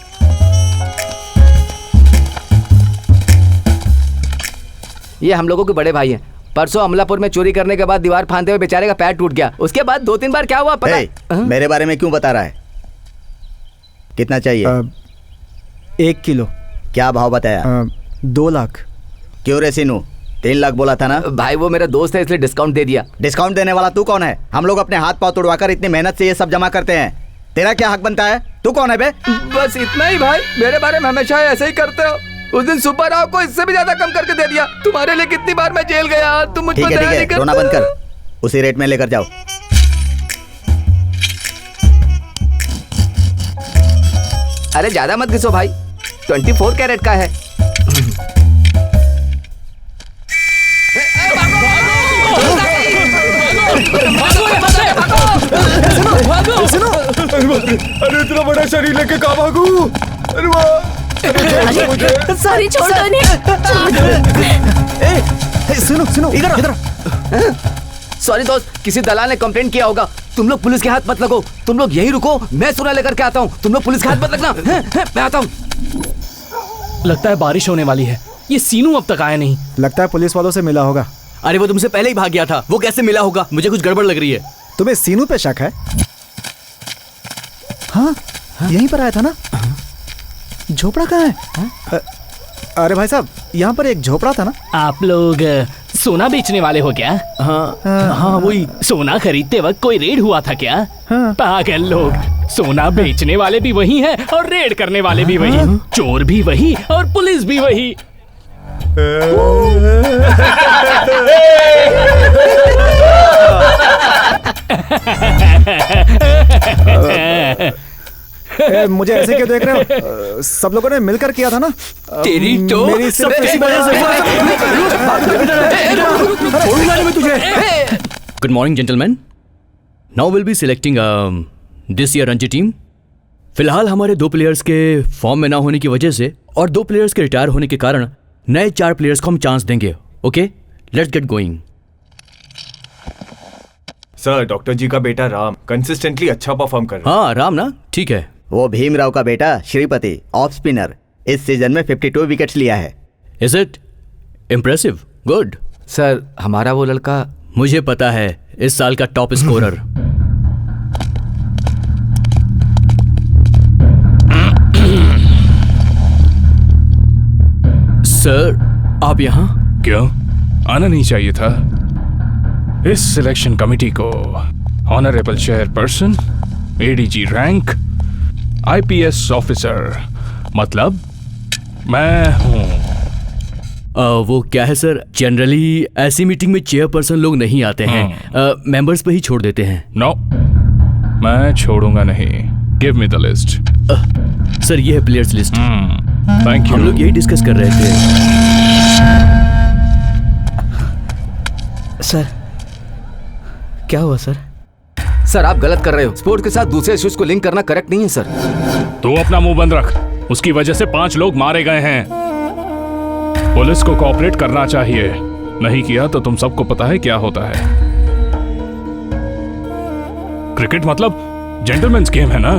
ये हम लोगों के बड़े भाई हैं। परसों अमलापुर में चोरी करने के बाद दीवार फांदते हुए बेचारे का पैर टूट गया। उसके बाद 2-3 बार क्या हुआ पता है? मेरे बारे में क्यों बता रहा है? कितना चाहिए? 1 किलो। क्या भाव बताया? 2 लाख। क्यों रे सीनू, 3 लाख बोला था ना? भाई वो मेरा दोस्त है इसलिए डिस्काउंट दे दिया। डिस्काउंट देने वाला तू कौन है? हम लोग अपने हाथ पांव तोड़वाकर इतनी मेहनत से ये सब जमा करते हैं, तेरा क्या हक बनता है? तू कौन है बे? बस इतना ही भाई, मेरे बारे में हमेशा ऐसे ही करते हो। उस दिन सुपर राव को इससे भी ज्यादा कम करके दे दिया। तुम्हारे लिए कितनी बार मैं जेल गया, तुम मुझ पर दया नहीं करते। रोना बंद कर, उसी रेट में लेकर जाओ। अरे ज्यादा मत घिसो भाई, 24 कैरेट का है। अरे इतना बड़ा शरीर लेके कहाँ भागू? सॉरी छोड़ दो नहीं। सुनो सुनो, इधर। सॉरी दोस्त, किसी दलाल ने कंप्लेंट किया होगा। तुम लोग पुलिस के हाथ मत लगो, तुम लोग यही रुको, मैं सोना लेकर के आता हूँ। तुम लोग पुलिस के हाथ मत लगना, मैं आता हूँ। लगता है बारिश होने वाली है, ये सीनू अब तक आया नहीं। लगता है पुलिस वालों से मिला होगा। अरे वो तुमसे पहले ही भाग गया था, वो कैसे मिला होगा? मुझे कुछ गड़बड़ लग रही है। तुम्हें सीनू पे शक है? हाँ, यहीं पर आया था ना। झोपड़ा कहाँ है? अरे भाई साहब, यहाँ पर एक झोपड़ा था ना। आप लोग सोना बेचने वाले हो क्या? हाँ, वही। सोना खरीदते वक्त कोई रेड हुआ था क्या? पागल लोग, सोना बेचने वाले भी वही हैं और रेड करने वाले भी वही, चोर भी वही और पुलिस भी वही। मुझे ऐसे क्यों देख रहे हो? सब लोगों ने मिलकर किया था ना। तेरी तो मेरी सिर्फ इसी वजह से। Good morning gentleman, now will be selecting this year Ranji team. फिलहाल हमारे 2 प्लेयर्स के फॉर्म में ना होने की वजह से और 2 प्लेयर्स के रिटायर होने के कारण नए 4 प्लेयर्स को हम चांस देंगे। Okay, let's get going. Sir, doctor ji का बेटा राम कंसिस्टेंटली अच्छा परफॉर्म कर रहा है। हाँ राम ना, ठीक है। वो भीमराव का बेटा श्रीपति, ऑफ स्पिनर, इस सीजन में 52 विकेट्स लिया है। Is it impressive? Good. Sir, हमारा वो लड़का, मुझे पता है, इस साल का टॉप स्कोरर। सर, आप यहाँ? क्यों आना नहीं चाहिए था? इस सिलेक्शन कमेटी को honourable chairperson, ADG rank, IPS officer, मतलब मैं हूँ। वो क्या है सर, जनरली ऐसी मीटिंग में चेयरपर्सन लोग नहीं आते हैं, मेंबर्स पे ही छोड़ देते हैं। नो, मैं छोड़ूंगा नहीं। Give me the list. Sir, ये है प्लेयर्स लिस्ट। Thank you. हम लोग यही डिस्कस कर रहे थे। सर, क्या हुआ सर? सर आप गलत कर रहे हो। स्पोर्ट के साथ दूसरे इश्यूज को लिंक करना करेक्ट नहीं है सर। तू अपना मुंह बंद रख। उसकी वजह से 5 लोग मारे गए हैं। पुलिस को कोऑपरेट करना चाहिए, नहीं किया तो तुम सबको पता है क्या होता है। क्रिकेट मतलब जेंटलमैन्स गेम है ना,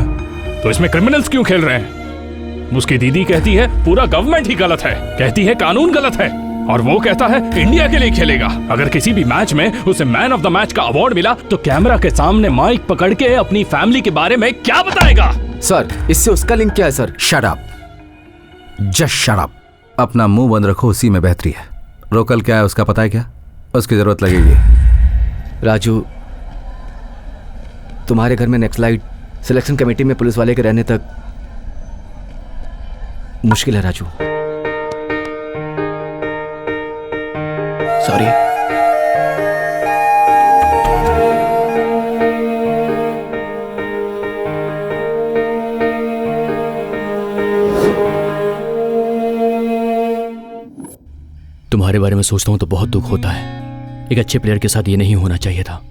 तो इसमें क्रिमिनल्स क्यों खेल रहे हैं? उसकी दीदी कहती है पूरा गवर्नमेंट ही गलत है, कहती है कानून गलत है, और वो कहता है इंडिया के लिए खेलेगा। अगर किसी भी मैच में उसे मैन ऑफ द मैच का अवार्ड मिला तो कैमरा के सामने माइक पकड़ के अपनी फैमिली के बारे में क्या बताएगा? सर इससे उसका लिंक क्या है sir? Shut up, just shut up. अपना मुंह बंद रखो, उसी में बेहतरी है। रोकल क्या है उसका पता है क्या? उसकी जरूरत लगेगी। राजू, तुम्हारे घर में नेक्सलाइट सिलेक्शन कमेटी में पुलिस वाले के रहने तक मुश्किल है राजू। सॉरी। तुम्हारे बारे में सोचता हूं तो बहुत दुख होता है। एक अच्छे प्लेयर के साथ ये नहीं होना चाहिए था।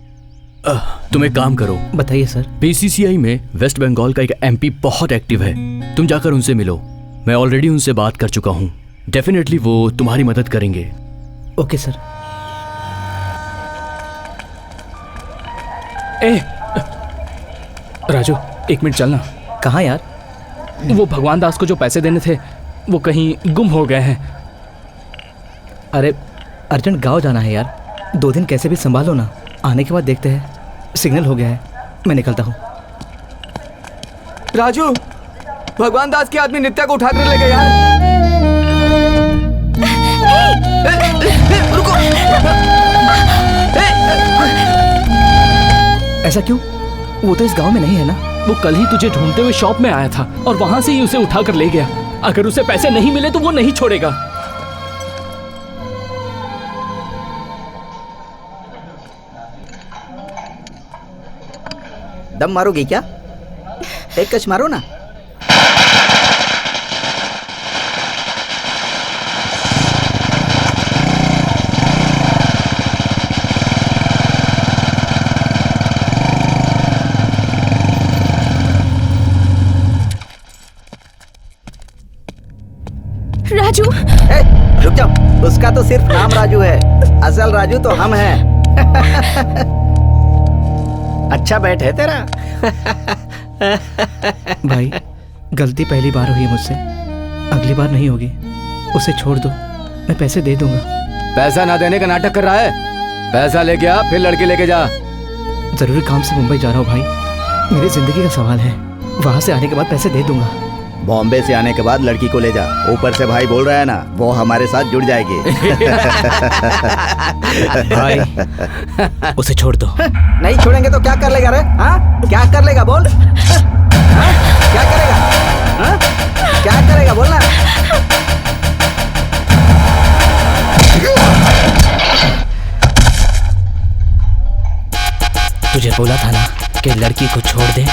तुम एक काम करो। बताइए सर। बीसीसीआई में वेस्ट बंगाल का एक एमपी बहुत एक्टिव है, तुम जाकर उनसे मिलो। मैं ऑलरेडी उनसे बात कर चुका हूं, डेफिनेटली वो तुम्हारी मदद करेंगे। Okay sir. ए राजू, 1 मिनट चलना। कहाँ यार? वो भगवान दास को जो पैसे देने थे वो कहीं गुम हो गए हैं। अरे अर्जेंट गाँव जाना है यार, 2 दिन कैसे भी संभालो ना, आने के बाद देखते हैं। सिग्नल हो गया है, मैं निकलता हूँ। राजू, भगवान दास के आदमी नित्या को उठाकर ले गए यार। रुको। ऐसा क्यों? वो तो इस गांव में नहीं है ना। वो कल ही तुझे ढूंढते हुए शॉप में आया था और वहां से ही उसे उठाकर ले गया। अगर उसे पैसे नहीं मिले तो वो नहीं छोड़ेगा। दम मारोगी क्या? एक कश मारो ना। राजू, रुक जाओ। उसका तो सिर्फ नाम राजू है, असल राजू तो हम हैं। अच्छा बैठ है तेरा। भाई गलती पहली बार हुई है मुझसे, अगली बार नहीं होगी। उसे छोड़ दो, मैं पैसे दे दूंगा। पैसा ना देने का नाटक कर रहा है? पैसा लेके आ, फिर लड़की लेके जा। जरूरी काम से मुंबई जा रहा हूँ भाई, मेरी जिंदगी का सवाल है। वहां से आने के बाद पैसे दे दूंगा। बॉम्बे से आने के बाद लड़की को ले जा। ऊपर से भाई बोल रहा है ना, वो हमारे साथ जुड़ जाएगी। भाई उसे छोड़ दो। नहीं छोड़ेंगे तो क्या कर लेगा रे? हाँ, क्या कर लेगा बोल? हाँ? क्या करेगा? हाँ? क्या करेगा बोलना? तुझे बोला था ना कि लड़की को छोड़ दे।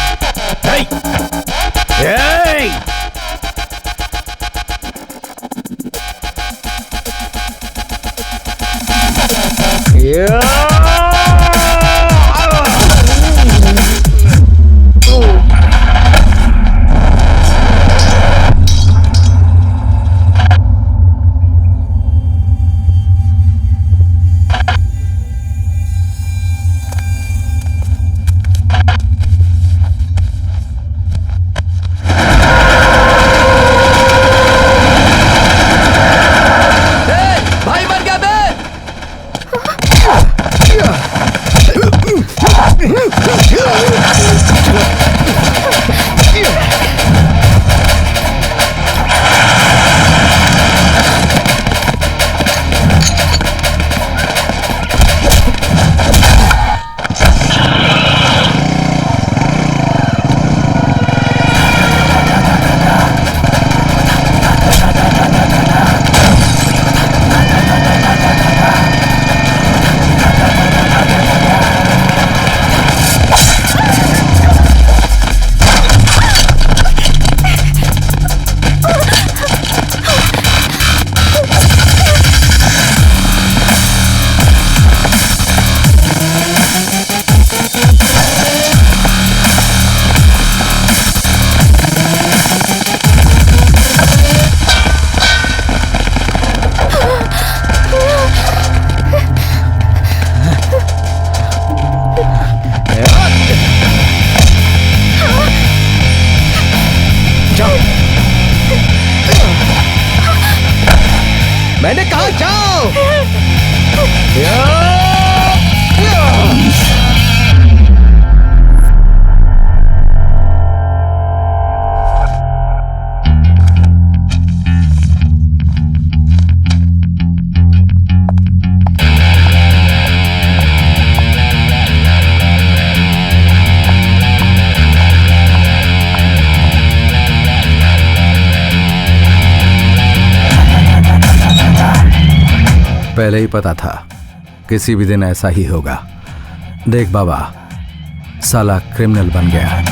पहले ही पता था किसी भी दिन ऐसा ही होगा। देख बाबा, साला क्रिमिनल बन गया है।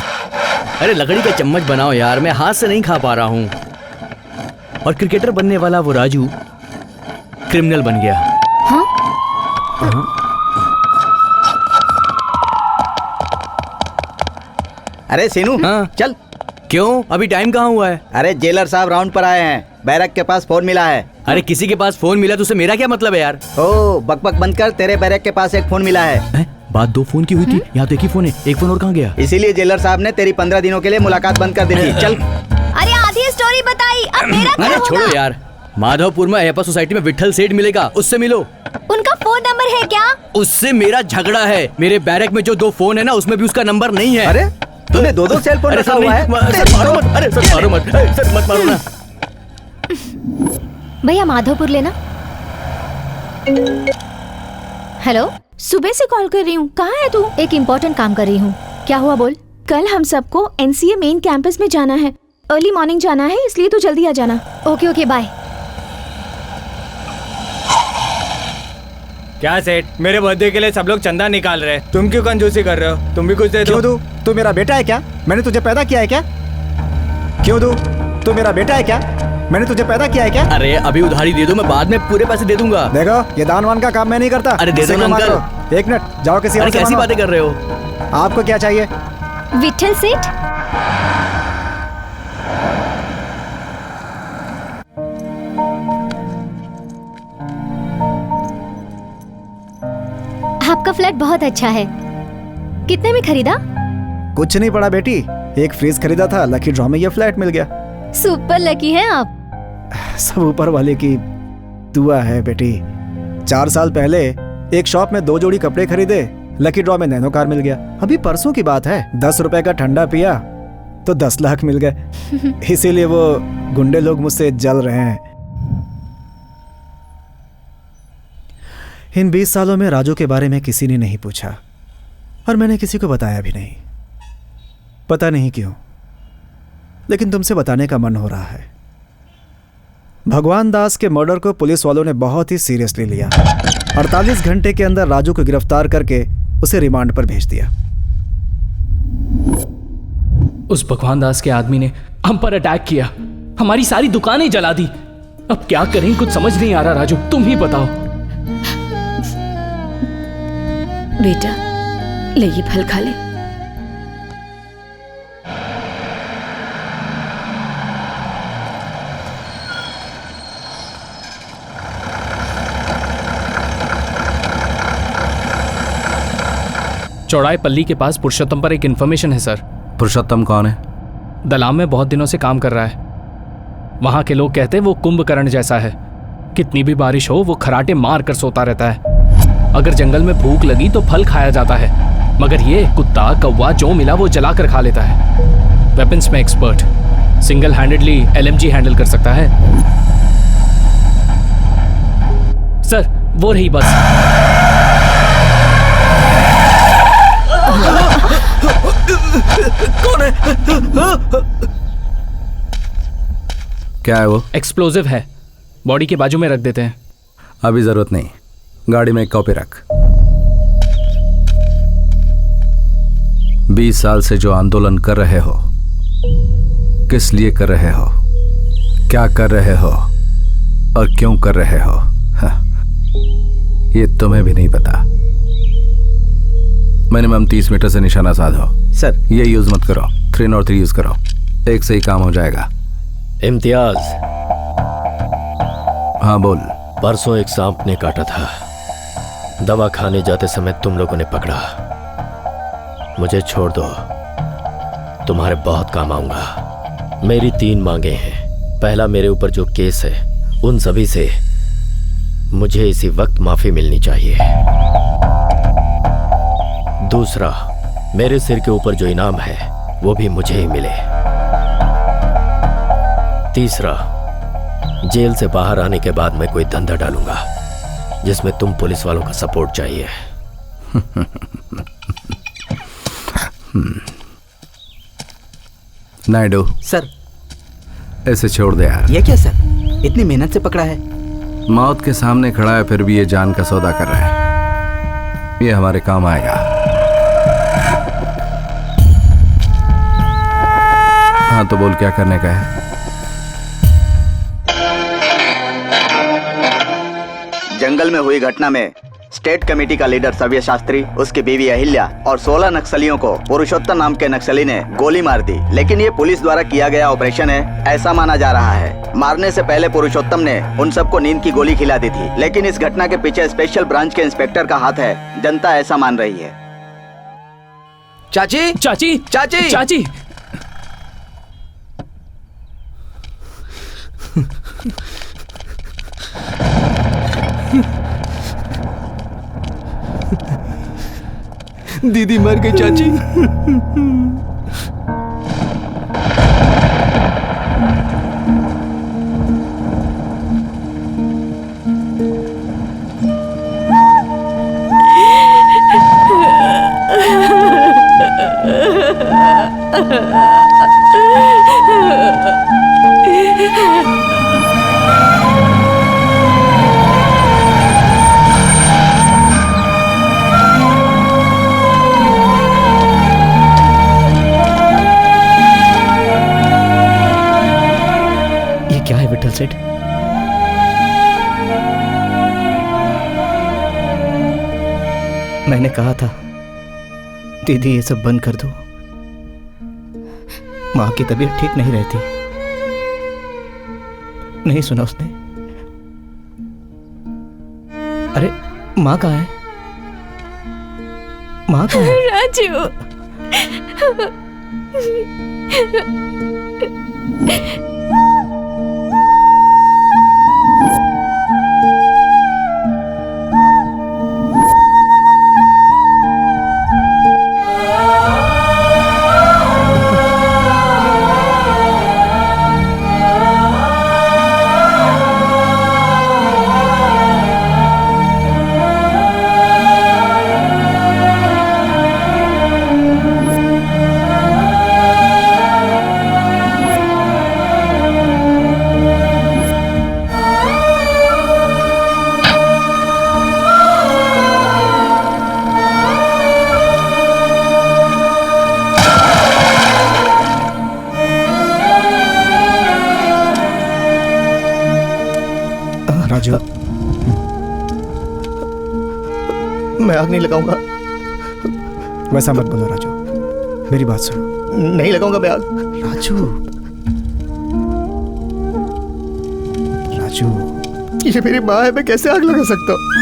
अरे लकड़ी का चम्मच बनाओ यार, मैं हाथ से नहीं खा पा रहा हूँ। और क्रिकेटर बनने वाला वो राजू क्रिमिनल बन गया। हाँ? अरे सीनू, हाँ? चल। क्यों, अभी टाइम कहाँ हुआ है? अरे जेलर साहब राउंड पर आए हैं, बैरक के पास फोन मिला है। अरे किसी के पास फोन मिला तो उससे मेरा क्या मतलब है यार? ओ बकबक बंद कर, तेरे बैरक के पास एक फोन मिला है। बात 2 फोन की हुई थी, यहाँ तो एक ही फोन है। एक फोन और कहाँ गया? इसीलिए जेलर साहब ने तेरी 15 दिनों के लिए मुलाकात बंद कर दी थी। चल। अरे आधी स्टोरी बताई, अब मेरा क्या अरे होगा? छोड़ो यार, माधवपुर में अयप्पा सोसाइटी में विठल सेठ मिलेगा, उससे मिलो। उनका फोन नंबर है क्या? उससे मेरा झगड़ा है। मेरे बैरक में जो 2 फोन है ना, उसमें भी उसका नंबर नहीं है। अरे तूने 2 सेल फोन रखा हुआ है? सर मारो मत, अरे सर मारो मत, सर मत मारो ना। भैया माधवपुर लेना। हेलो, सुबह से कॉल कर रही हूँ, कहाँ है तू? एक इम्पोर्टेंट काम कर रही हूँ। क्या हुआ बोल? कल हम सबको NCA मेन कैंपस में जाना है, अर्ली मॉर्निंग जाना है, इसलिए तू जल्दी आ जाना। Okay okay bye. क्या सेठ, मेरे बर्थडे के लिए सब लोग चंदा निकाल रहे हैं, तुम क्यों कंजूसी कर रहे हो? तुम भी कुछ दे दो। क्यों दूं? तू मेरा बेटा है क्या? मैंने तुझे पैदा किया है क्या? क्यों दूं? तू मेरा बेटा है क्या? मैंने तुझे पैदा किया है क्या? अरे अभी उधारी दे दो, मैं बाद में पूरे पैसे दे दूंगा। देखो, ये दान वान का काम मैं नहीं करता। अरे दे दो ना अंकल। 1 मिनट, जाओ किसी और से कैसी मांगो। बातें कर रहे हो? आपको क्या चाहिए? विठल सेठ। आपका फ्लैट बहुत अच्छा है, कितने में खरीदा? कुछ नहीं पड़ा बेटी, एक फ्रिज खरीदा था, लकी ड्रॉ में ये फ्लैट मिल गया। सुपर लकी है आप। सब ऊपर वाले की दुआ है बेटी। 4 साल पहले एक शॉप में 2 जोड़ी कपड़े खरीदे, लकी ड्रॉ में नैनो कार मिल गया। अभी परसों की बात है, 10 रुपए का ठंडा पिया तो 10 लाख मिल गए। इसीलिए वो गुंडे लोग मुझसे जल रहे हैं। इन 20 सालों में राजू के बारे में किसी ने नहीं पूछा और मैंने किसी को बताया भी नहीं। पता नहीं क्यों, लेकिन तुमसे बताने का मन हो रहा है। भगवान दास के मर्डर को पुलिस वालों ने बहुत ही सीरियसली लिया। 48 घंटे के अंदर राजू को गिरफ्तार करके उसे रिमांड पर भेज दिया। उस भगवान दास के आदमी ने हम पर अटैक किया, हमारी सारी दुकानें जला दी। अब क्या करें, कुछ समझ नहीं आ रहा। राजू तुम ही बताओ। बेटा ले ये फल खा ले। चौड़ाई पल्ली के पास पुरुषोत्तम पर एक इन्फॉर्मेशन है सर। पुरुषोत्तम कौन है? दलाम में बहुत दिनों से काम कर रहा है। वहां के लोग कहते हैं वो कुंभकर्ण जैसा है, कितनी भी बारिश हो वो खराटे मार कर सोता रहता है। अगर जंगल में भूख लगी तो फल खाया जाता है, मगर ये कुत्ता कौवा जो मिला वो जलाकर खा लेता है। वेपन्स में expert, single handedly LMG handle कर सकता है। सर वो रही बस। कौन है? क्या है वो? एक्सप्लोजिव है, बॉडी के बाजू में रख देते हैं। अभी जरूरत नहीं, गाड़ी में एक कॉपी रख। 20 साल से जो आंदोलन कर रहे हो, किस लिए कर रहे हो, क्या कर रहे हो और क्यों कर रहे हो, ये तुम्हें भी नहीं पता। मिनिमम 30 मीटर से निशाना साधो। सर ये यूज मत करो, 3 और 3 यूज करो, एक से ही काम हो जाएगा। इम्तियाज। हाँ बोल। परसों एक सांप ने काटा था, दवा खाने जाते समय तुम लोगों ने पकड़ा। मुझे छोड़ दो, तुम्हारे बहुत काम आऊंगा। मेरी 3 मांगे हैं। पहला, मेरे ऊपर जो केस है उन सभी से मुझे इसी वक्त माफी मिलनी चाहिए। दूसरा, मेरे सिर के ऊपर जो इनाम है वो भी मुझे ही मिले। तीसरा, जेल से बाहर आने के बाद मैं कोई धंधा डालूंगा जिसमें तुम पुलिस वालों का सपोर्ट चाहिए। नायडू सर, ऐसे छोड़ दे यार। ये क्या सर, इतनी मेहनत से पकड़ा है। मौत के सामने खड़ा है फिर भी ये जान का सौदा कर रहा है। ये हमारे काम आएगा। हाँ तो बोल, क्या करने का है? जंगल में हुई घटना में स्टेट कमेटी का लीडर सव्य शास्त्री, उसकी बीवी अहिल्या और 16 नक्सलियों को पुरुषोत्तम नाम के नक्सली ने गोली मार दी। लेकिन ये पुलिस द्वारा किया गया ऑपरेशन है, ऐसा माना जा रहा है। मारने से पहले पुरुषोत्तम ने उन सबको नींद की गोली खिला दी थी। लेकिन इस घटना के पीछे स्पेशल ब्रांच के इंस्पेक्टर का हाथ है, जनता ऐसा मान रही है। चाची, चाची, चाची, चाची। दीदी मर गई चाची। क्या है विठल सेठ? मैंने कहा था दीदी ये सब बंद कर दो। माँ की तबीयत ठीक नहीं रहती। नहीं सुना उसने? अरे माँ कहाँ है? माँ कहाँ है? राजू, राजू, मैं आग नहीं लगाऊंगा। वैसा मत बोलो राजू, मेरी बात सुनो। नहीं लगाऊंगा मैं आग। राजू, राजू, ये मेरी माँ है, मैं कैसे आग लगा सकता हूँ?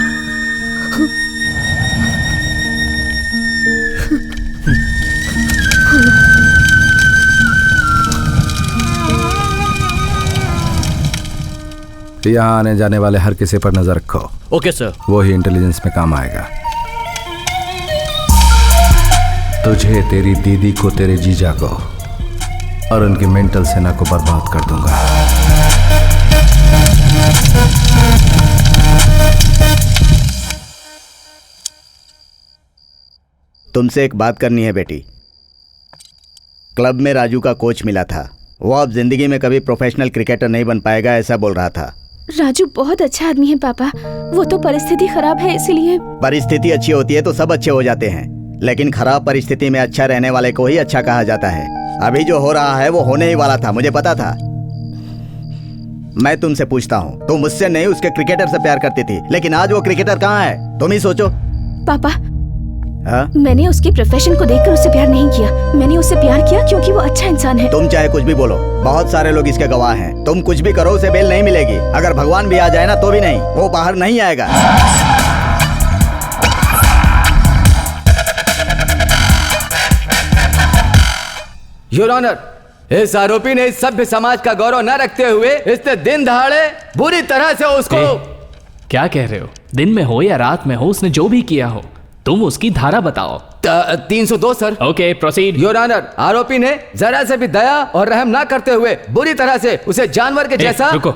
यहाँ आने जाने वाले हर किसी पर नजर रखो। Okay sir. वो ही इंटेलिजेंस में काम आएगा। तुझे, तेरी दीदी को, तेरे जीजा को और उनकी मेंटल सेना को बर्बाद कर दूंगा। तुमसे एक बात करनी है बेटी। क्लब में राजू का कोच मिला था, वो अब जिंदगी में कभी प्रोफेशनल क्रिकेटर नहीं बन पाएगा, ऐसा बोल रहा था। राजू बहुत अच्छा आदमी है पापा, वो तो परिस्थिति खराब है इसीलिए। परिस्थिति अच्छी होती है तो सब अच्छे हो जाते हैं, लेकिन खराब परिस्थिति में अच्छा रहने वाले को ही अच्छा कहा जाता है। अभी जो हो रहा है वो होने ही वाला था, मुझे पता था। मैं तुमसे पूछता हूँ, तुम मुझसे नहीं उसके क्रिकेटर से प्यार करती थी, लेकिन आज वो क्रिकेटर कहाँ है? तुम ही सोचो। पापा, हाँ? मैंने उसके प्रोफेशन को देखकर उससे प्यार नहीं किया, मैंने उससे प्यार किया क्योंकि वो अच्छा इंसान है। तुम चाहे कुछ भी बोलो, बहुत सारे लोग इसके गवाह हैं। तुम कुछ भी करो उसे बेल नहीं मिलेगी। अगर भगवान भी आ जाए ना तो भी नहीं, वो बाहर नहीं आएगा। योर ऑनर, इस आरोपी ने इस सभ्य समाज का गौरव न रखते हुए इसने दिन दहाड़े बुरी तरह से उसको क्या कह रहे हो? दिन में हो या रात में हो, उसने जो भी किया हो, तुम उसकी धारा बताओ। 302 sir. Okay, proceed. Your honour, आरोपी ने जरा से भी दया और रहम ना करते हुए बुरी तरह से उसे जानवर के जैसा। रुको,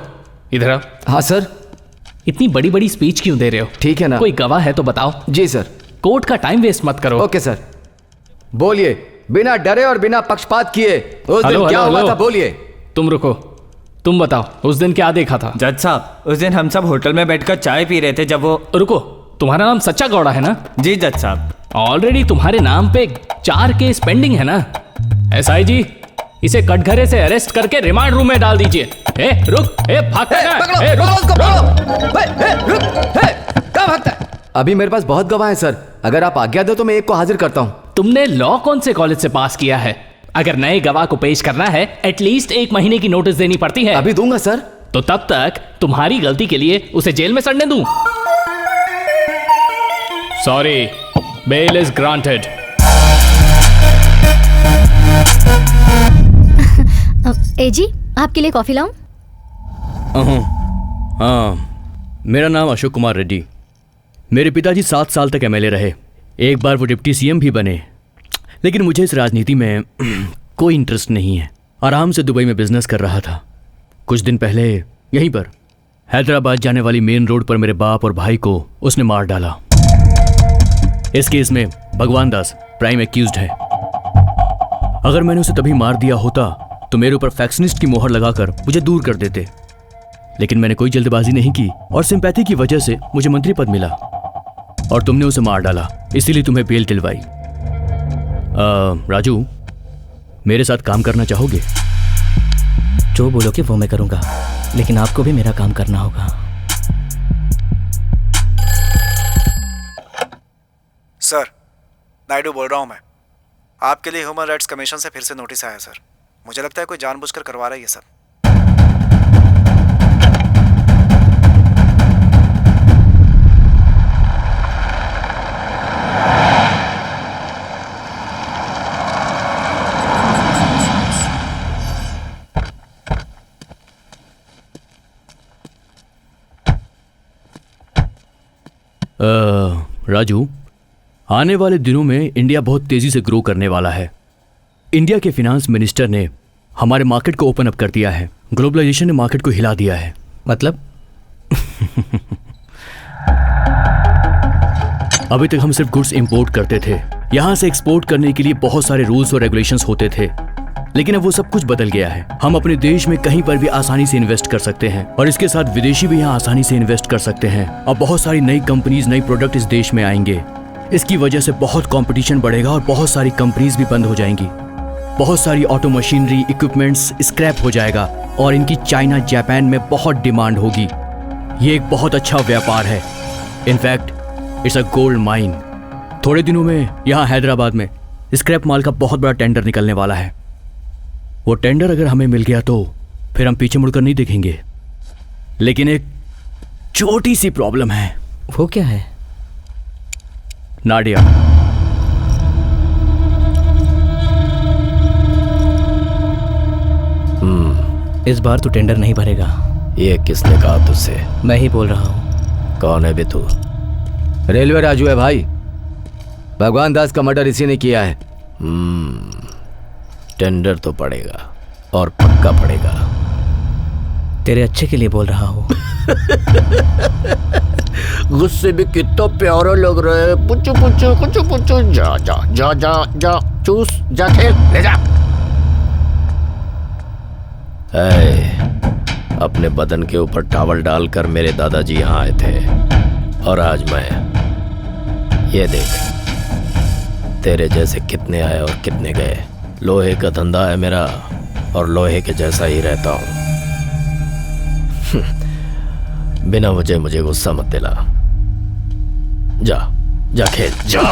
इधर आओ। हाँ सर। इतनी बड़ी बड़ी स्पीच क्यों दे रहे हो? ठीक है ना। कोई गवाह है तो बताओ। जी सर। कोर्ट का टाइम वेस्ट मत करो। Okay sir. बोलिए, बिना डरे और बिना पक्षपात किए उस दिन क्या हुआ था, बोलिए। तुम रुको, तुम बताओ उस दिन क्या देखा था? जज साहब, उस दिन हम सब होटल में बैठकर चाय पी रहे थे जब वो। रुको, तुम्हारा नाम सच्चा गौड़ा है ना? जी जज साहब। ऑलरेडी तुम्हारे नाम पे 4 केस पेंडिंग है ना? एसआई जी, इसे कटघरे से अरेस्ट करके रिमांड रूम में डाल दीजिए। रुक, भागता है। रुक। अभी मेरे पास बहुत गवाह हैं सर, अगर आप आज्ञा दो तो मैं एक को हाजिर करता हूं। तुमने लॉ कौन से कॉलेज से पास किया है? अगर नए गवाह को पेश करना है एटलीस्ट 1 महीने की नोटिस देनी पड़ती है। अभी दूंगा सर। तो तब तक तुम्हारी गलती के लिए उसे जेल में सड़ने दूं? Sorry, bail is granted. एजी, आपके लिए कॉफी लाऊं? हाँ, मेरा नाम अशोक कुमार रेड्डी। मेरे पिताजी 7 साल तक एमएलए रहे। एक बार वो डिप्टी सीएम भी बने, लेकिन मुझे इस राजनीति में कोई इंटरेस्ट नहीं है। आराम से दुबई में बिजनेस कर रहा था। कुछ दिन पहले यहीं पर हैदराबाद जाने वाली मेन रोड पर मेरे बाप और भाई को उसने मार डाला। इस केस में भगवान दास प्राइम एक्यूज्ड है। अगर मैंने उसे तभी मार दिया होता तो मेरे ऊपर फैक्शनिस्ट की मोहर लगाकर मुझे दूर कर देते, लेकिन मैंने कोई जल्दबाजी नहीं की और सिंपैथी की वजह से मुझे मंत्री पद मिला और तुमने उसे मार डाला, इसीलिए तुम्हें बेल दिलवाई। राजू, मेरे साथ काम करना चाहोगे? जो बोलोगे वो मैं करूंगा, लेकिन आपको भी मेरा काम करना होगा। सर, नायडू बोल रहा हूं मैं। आपके लिए ह्यूमन राइट्स कमीशन से फिर से नोटिस आया सर। मुझे लगता है कोई जानबूझकर करवा रहा है ये सब। राजू, आने वाले दिनों में इंडिया बहुत तेजी से ग्रो करने वाला है। इंडिया के फिनांस मिनिस्टर ने हमारे मार्केट को ओपन अप कर दिया है। ग्लोबलाइजेशन ने मार्केट को हिला दिया है। मतलब? अभी तक हम सिर्फ गुड्स इंपोर्ट करते थे। यहां से एक्सपोर्ट करने के लिए बहुत सारे रूल्स और रेगुलेशंस होते थे, लेकिन अब वो सब कुछ बदल गया है। हम अपने देश में कहीं पर भी आसानी से इन्वेस्ट कर सकते हैं और इसके साथ विदेशी भी यहाँ आसानी से इन्वेस्ट कर सकते हैं। अब बहुत सारी नई कंपनीज, नई प्रोडक्ट इस देश में आएंगे। इसकी वजह से बहुत कंपटीशन बढ़ेगा और बहुत सारी कंपनीज भी बंद हो जाएंगी। बहुत सारी ऑटो मशीनरी, इक्विपमेंट्स स्क्रैप हो जाएगा और इनकी चाइना, जापान में बहुत डिमांड होगी। ये एक बहुत अच्छा व्यापार है। In fact it's a gold mine. थोड़े दिनों में यहाँ हैदराबाद में स्क्रैप माल का बहुत बड़ा टेंडर निकलने वाला है। वो टेंडर अगर हमें मिल गया तो फिर हम पीछे मुड़कर नहीं देखेंगे। लेकिन एक छोटी सी प्रॉब्लम है। वो क्या है? नाडिया। इस बार तू टेंडर नहीं भरेगा। ये किसने कहा तुझसे? मैं ही बोल रहा हूँ। कौन है बे तू? रेलवे राजू है भाई। भगवान दास का मर्डर इसी ने किया है। टेंडर तो पड़ेगा और पक्का पड़ेगा। तेरे अच्छे के लिए बोल रहा हूँ। गुस्से भी कितना प्यारा लग रहा है। पुच्चू पुच्चू कुचू पुच्चू। जा जा जा जा जा चूस जा, खेल ले जा। अपने बदन के ऊपर टॉवल डालकर मेरे दादाजी यहाँ आए थे और आज मैं ये देख तेरे जैसे कितने आए और कितने गए। लोहे का धंधा है मेरा और लोहे के जैसा ही रहता हूँ। बिना वजह मुझे गुस्सा मत दिला। जा जा खेल जा।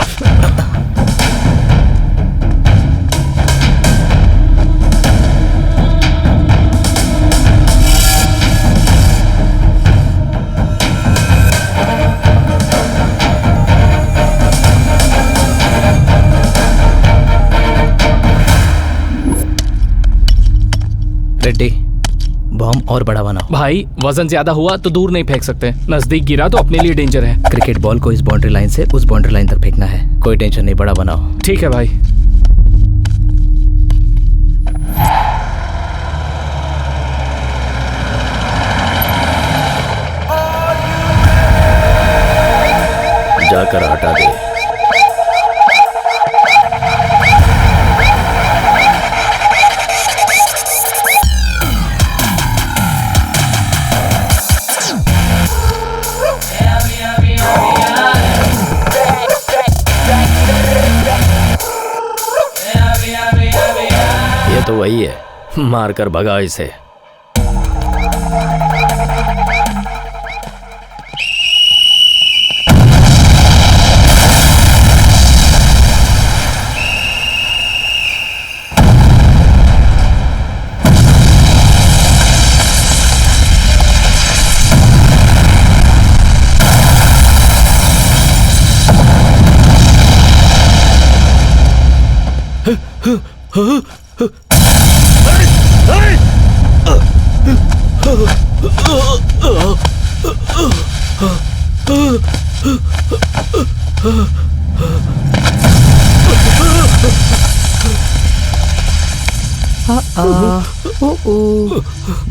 रेड्डी, बॉम्ब और बड़ा बनाओ। भाई वजन ज्यादा हुआ तो दूर नहीं फेंक सकते, नजदीक गिरा तो अपने लिए डेंजर है। क्रिकेट बॉल को इस बाउंड्री लाइन से उस बाउंड्री लाइन तक फेंकना है। कोई टेंशन नहीं, बड़ा बनाओ। ठीक है भाई। जाकर हटा दे। ये तो वही है, मारकर भगा इसे।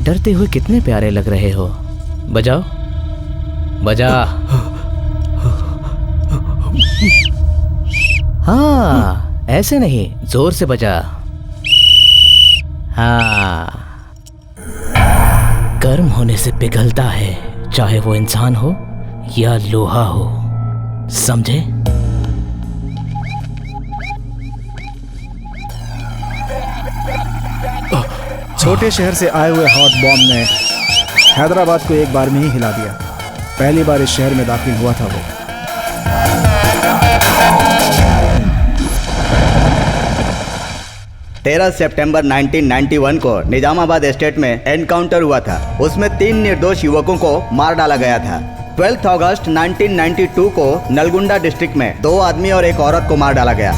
डरते हुए कितने प्यारे लग रहे हो। बजाओ बजा। हाँ ऐसे नहीं, जोर से बजा। हाँ, गर्म होने से पिघलता है, चाहे वो इंसान हो या लोहा हो, समझे? छोटे शहर से आए हुए हॉट बॉम्ब ने हैदराबाद को एक बार में ही हिला दिया। पहली बार इस शहर में दाखिल हुआ था वो। 13 सितंबर 1991 को निजामाबाद एस्टेट में एनकाउंटर हुआ था। उसमें 3 निर्दोष युवकों को मार डाला गया था। 12 अगस्त 1992 को नलगुंडा डिस्ट्रिक्ट में 2 आदमी और एक औरत को मार डाला गया।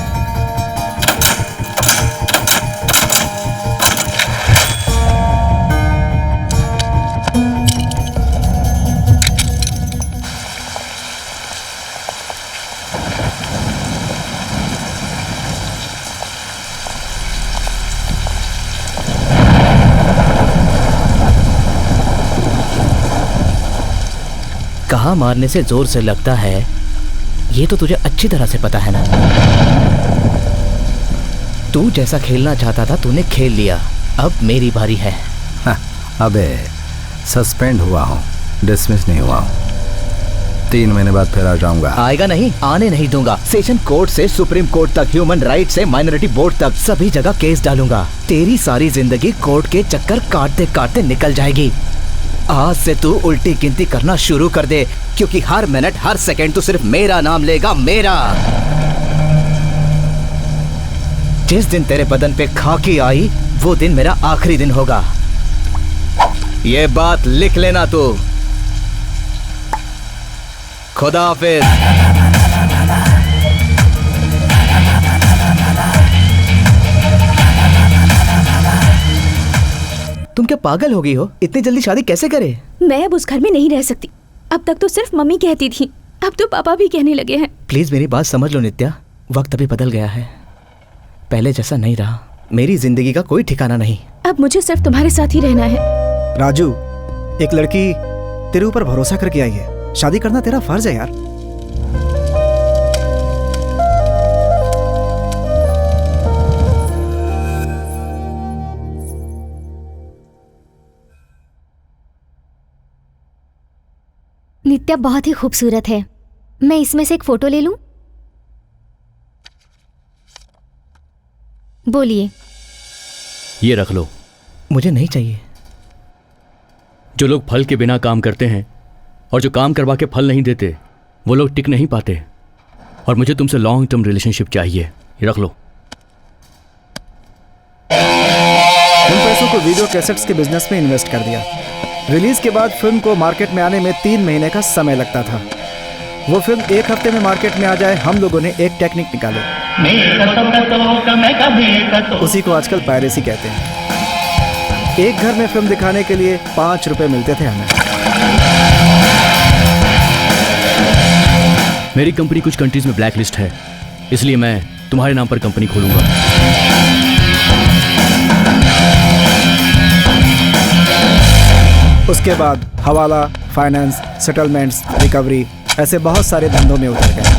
कहाँ मारने से जोर से लगता है, ये तो तुझे अच्छी तरह से पता है ना। तू जैसा खेलना चाहता था तूने खेल लिया, अब मेरी बारी है। अबे सस्पेंड हुआ हूँ, डिसमिस नहीं हुआ हूँ। 3 महीने बाद फिर आ जाऊंगा। आएगा नहीं, आने नहीं दूंगा। सेशन कोर्ट से सुप्रीम कोर्ट तक, ह्यूमन राइट से माइनॉरिटी बोर्ड तक, सभी जगह केस डालूंगा। तेरी सारी जिंदगी कोर्ट के चक्कर काटते काटते निकल जाएगी। आज से तू उल्टी गिनती करना शुरू कर दे, क्योंकि हर मिनट हर सेकंड तू सिर्फ मेरा नाम लेगा, मेरा। जिस दिन तेरे बदन पे खाकी आई वो दिन मेरा आखिरी दिन होगा। ये बात लिख लेना तू। खुदा हाफिज। तुम क्या पागल हो गई हो? इतनी जल्दी शादी कैसे करे? मैं अब उस घर में नहीं रह सकती। अब तक तो सिर्फ मम्मी कहती थी, अब तो पापा भी कहने लगे हैं। प्लीज मेरी बात समझ लो नित्या, वक्त अभी बदल गया है, पहले जैसा नहीं रहा। मेरी जिंदगी का कोई ठिकाना नहीं। अब मुझे सिर्फ तुम्हारे साथ ही रहना है। राजू, एक लड़की तेरे ऊपर भरोसा करके आई है, शादी करना तेरा फर्ज है यार। नित्या बहुत ही खूबसूरत है, मैं इसमें से एक फोटो ले लूं? बोलिए। ये रख लो। मुझे नहीं चाहिए। जो लोग फल के बिना काम करते हैं और जो काम करवा के फल नहीं देते, वो लोग टिक नहीं पाते। और मुझे तुमसे लॉन्ग टर्म रिलेशनशिप चाहिए। ये रख लो। उन पैसों को वीडियो कैसेट्स के बिजनेस में इन्वेस्ट कर दिया। रिलीज के बाद फिल्म को मार्केट में आने में 3 महीने का समय लगता था। वो फिल्म 1 हफ्ते में मार्केट में आ जाए, हम लोगों ने एक टेक्निक निकाली। उसी को आजकल पायरेसी कहते हैं। एक घर में फिल्म दिखाने के लिए 5 रुपए मिलते थे हमें। मेरी कंपनी कुछ कंट्रीज में ब्लैक लिस्ट है, इसलिए मैं तुम्हारे नाम पर कंपनी खोलूंगा। उसके बाद हवाला, फाइनेंस, सेटलमेंट्स, रिकवरी, ऐसे बहुत सारे धंधों में उतर गए।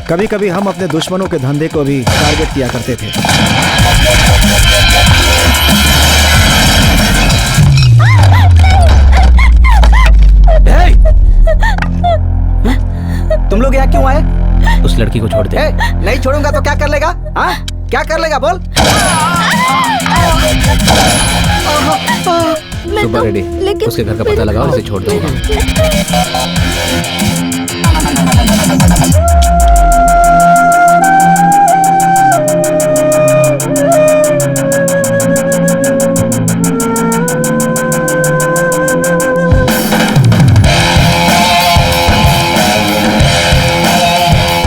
कभी कभी हम अपने दुश्मनों के धंधे को भी टारगेट किया करते थे। तुम लोग यहाँ क्यों आए? उस लड़की को छोड़ दे। नहीं छोड़ूंगा तो क्या कर लेगा? हाँ, क्या कर लेगा बोल? सुबह रेडी, उसके घर का पता लगाओ, उसे छोड़ दूंगा।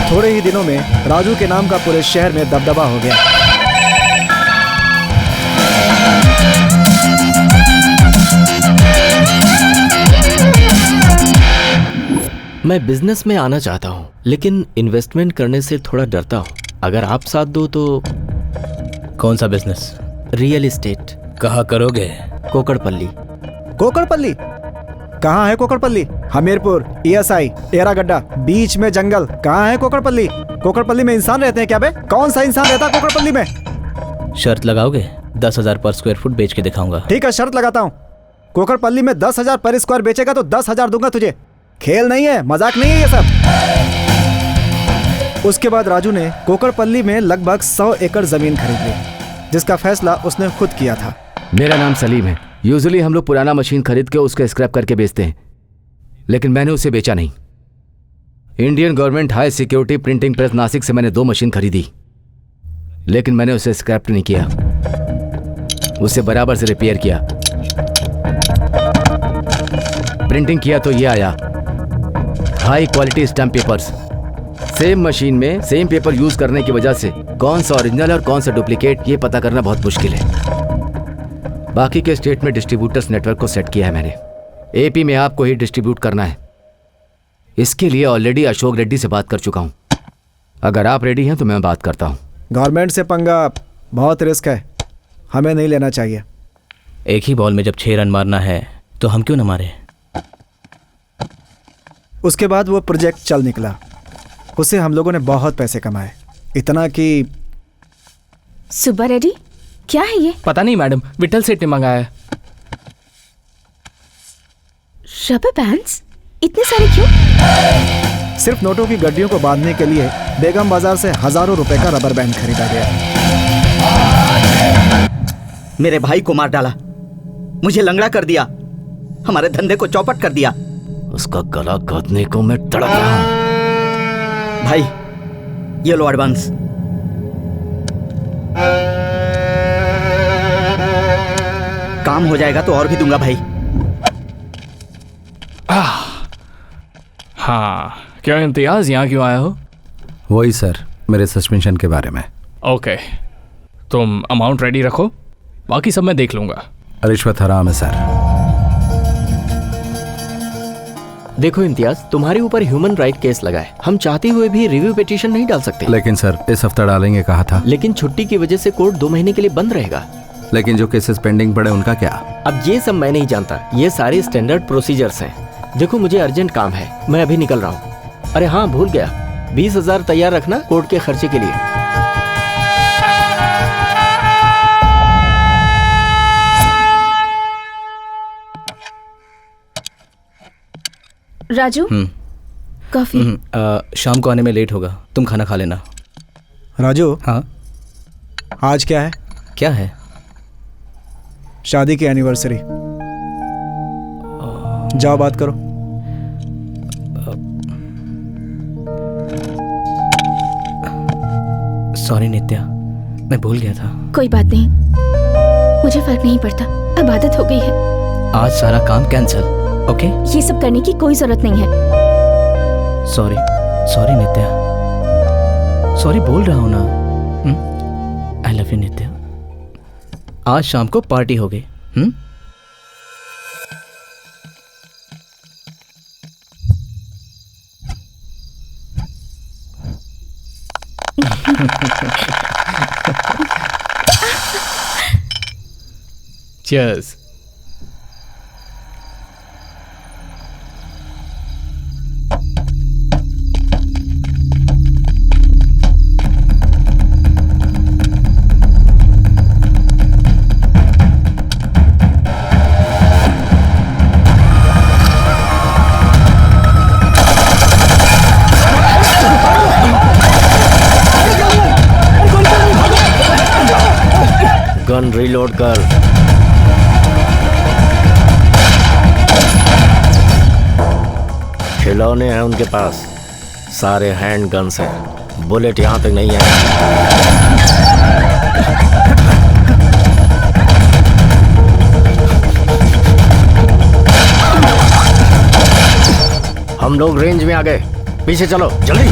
थोड़े ही दिनों में राजू के नाम का पूरे शहर में दबदबा हो गया। मैं बिजनेस में आना चाहता हूँ, लेकिन इन्वेस्टमेंट करने से थोड़ा डरता हूँ। अगर आप साथ दो तो। कौन सा बिजनेस? Real estate. कहाँ करोगे? कोकड़पल्ली। कोकड़पल्ली? कहाँ है कोकड़पल्ली? हमीरपुर, ESI, एरागड्डा, बीच में जंगल। कहाँ है कोकड़पल्ली? कोकड़पल्ली में इंसान रहते हैं क्या बे? कौन सा इंसान रहता है कोकड़पल्ली में? शर्त लगाओगे? 10,000 पर स्क्वायर फुट बेच के दिखाऊंगा। ठीक है, शर्त लगाता हूँ। कोकड़पल्ली में 10,000 पर स्क्वायर बेचेगा तो 10,000 दूंगा तुझे। खेल नहीं है, मजाक नहीं है ये सब। उसके बाद राजू ने कोकड़पल्ली में लगभग 100 एकड़ जमीन खरीद ली, जिसका फैसला उसने खुद किया था। मेरा नाम सलीम है। यूजुअली हम लोग पुराना मशीन खरीद के उसको स्क्रैप करके बेचते हैं, लेकिन मैंने उसे बेचा नहीं। Indian government high security printing press Nashik से मैंने 2 मशीन खरीदी, लेकिन मैंने उसे स्क्रैप नहीं किया, उसे बराबर से रिपेयर किया। प्रिंटिंग किया तो ये आया, high quality stamp papers. Same machine में सेम पेपर यूज करने की वजह से कौन सा ओरिजिनल और कौन सा डुप्लीकेट ये पता करना बहुत मुश्किल है। बाकी के स्टेट में डिस्ट्रीब्यूटर्स नेटवर्क को सेट किया है मैंने। AP में आपको ही डिस्ट्रीब्यूट करना है। इसके लिए ऑलरेडी अशोक रेड्डी से बात कर चुका हूं। अगर आप रेडी हैं तो मैं बात करता हूं। गवर्नमेंट से पंगा बहुत रिस्क है, हमें नहीं लेना चाहिए। एक ही बॉल में जब 6 रन मारना है तो हम क्यों न मारे। उसके बाद वो प्रोजेक्ट चल निकला। उससे हम लोगों ने बहुत पैसे कमाए, इतना कि। सुबह रेडी, क्या है ये? पता नहीं मैडम, विठल सेठ ने मंगाया है। रबर बैंड्स इतने सारे क्यों? सिर्फ नोटों की गड्डियों को बांधने के लिए बेगम बाजार से हजारों रुपए का रबर बैंड खरीदा गया। मेरे भाई को मार डाला, मुझे लंगड़ा कर दिया, हमारे धंधे को चौपट कर दिया। उसका गला काटने को मैं तड़प रहा हूं। भाई ये लो एडवांस। काम हो जाएगा तो और भी दूंगा भाई। हाँ, क्या इम्तियाज यहाँ क्यों आया हो? वही सर, मेरे सस्पेंशन के बारे में। ओके, तुम अमाउंट रेडी रखो, बाकी सब मैं देख लूंगा। रिश्वत हराम है सर। देखो इम्तियाज, तुम्हारे ऊपर ह्यूमन राइट केस लगा है। हम चाहते हुए भी रिव्यू पिटीशन नहीं डाल सकते। लेकिन सर इस हफ्ता डालेंगे कहा था। लेकिन छुट्टी की वजह से कोर्ट 2 महीने के लिए बंद रहेगा। लेकिन जो केसेस पेंडिंग पड़े उनका क्या? अब ये सब मैं नहीं जानता, ये सारे स्टैंडर्ड प्रोसीजर्स हैं। देखो मुझे अर्जेंट काम है, मैं अभी निकल रहा हूँ। अरे हाँ, भूल गया, 20,000 तैयार रखना कोर्ट के खर्चे के लिए। राजू, कॉफी। शाम को आने में लेट होगा, तुम खाना खा लेना। राजू। हाँ, आज क्या है? क्या है? शादी की एनिवर्सरी। जाओ बात करो। सॉरी नित्या, मैं भूल गया था। कोई बात नहीं, मुझे फर्क नहीं पड़ता, अब आदत हो गई है। आज सारा काम कैंसिल, ओके? ये सब करने की कोई जरूरत नहीं है। सॉरी सॉरी नित्या, सॉरी बोल रहा हूँ ना। आई लव यू नित्या। आज शाम को पार्टी होगी। Cheers. गन रीलोड कर। खिलौने हैं उनके पास, सारे हैंड गन्स हैं, बुलेट यहाँ तक नहीं है। हम लोग रेंज में आ गए, पीछे चलो जल्दी।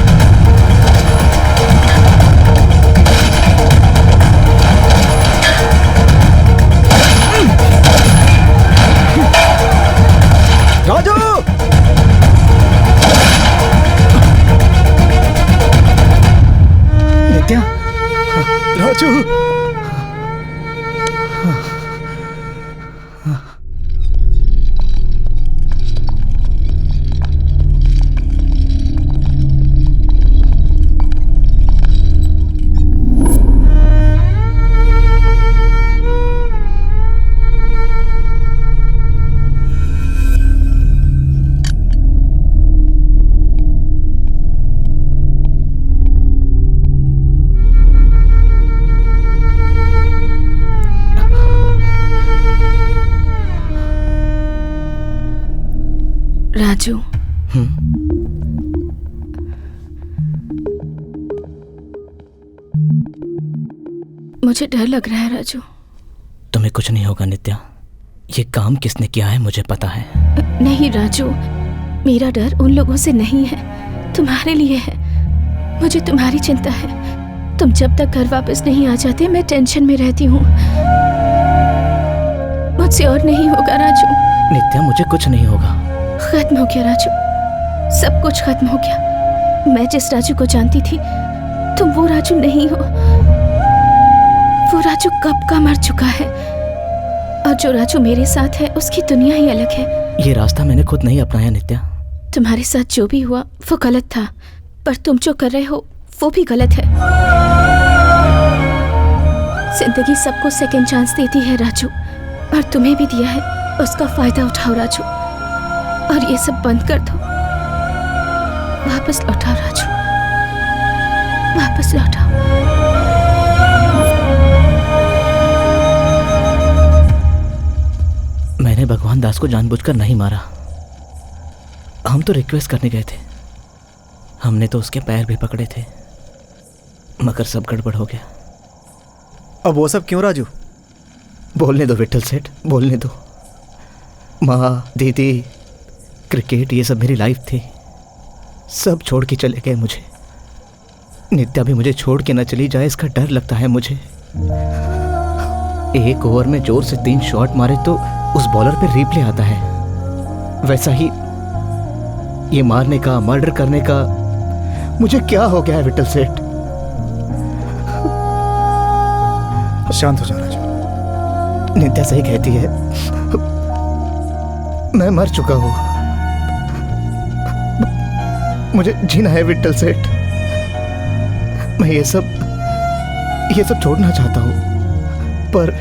राजू! नित्या, राजू! राजू, मुझे डर लग रहा है राजू। तुम्हें कुछ नहीं होगा नित्या, ये काम किसने किया है मुझे पता है। नहीं राजू, मेरा डर उन लोगों से नहीं है, तुम्हारे लिए है। मुझे तुम्हारी चिंता है। तुम जब तक घर वापस नहीं आ जाते मैं टेंशन में रहती हूँ। मुझसे और नहीं होगा राजू। नित्या, मुझे कुछ नहीं होगा। खत्म हो गया राजू, सब कुछ खत्म हो गया। मैं जिस राजू को जानती थी, तुम वो राजू नहीं हो। वो राजू कब का मर चुका है, और जो राजू मेरे साथ है उसकी दुनिया ही अलग है। ये रास्ता मैंने खुद नहीं अपनाया नित्या। तुम्हारे साथ जो भी हुआ वो गलत था, पर तुम जो कर रहे हो वो भी गलत है। जिंदगी सबको सेकंड चांस देती है राजू, और तुम्हें भी दिया है। उसका फायदा उठाओ राजू, और ये सब बंद कर दो। वापस लौटाओ राजू, वापस लौटाओ। मैंने भगवान दास को जानबूझकर नहीं मारा। हम तो रिक्वेस्ट करने गए थे, हमने तो उसके पैर भी पकड़े थे, मगर सब गड़बड़ हो गया। अब वो सब क्यों राजू? बोलने दो विट्ठल सेठ, बोलने दो। माँ, दीदी, क्रिकेट, ये सब मेरी लाइफ थी। सब छोड़ के चले गए मुझे। नित्या भी मुझे छोड़ के न चली जाए, इसका डर लगता है मुझे। एक ओवर में जोर से 3 शॉट मारे तो उस बॉलर पे रिप्ले आता है। वैसा ही ये मारने का, मर्डर करने का मुझे क्या हो गया है विट्ठल सेठ? शांत हो जा राजू। नित्या सही कहती है, मैं मर चुका हूं। मुझे जीना है विट्ठल सेठ। मैं ये सब छोड़ना चाहता हूं, पर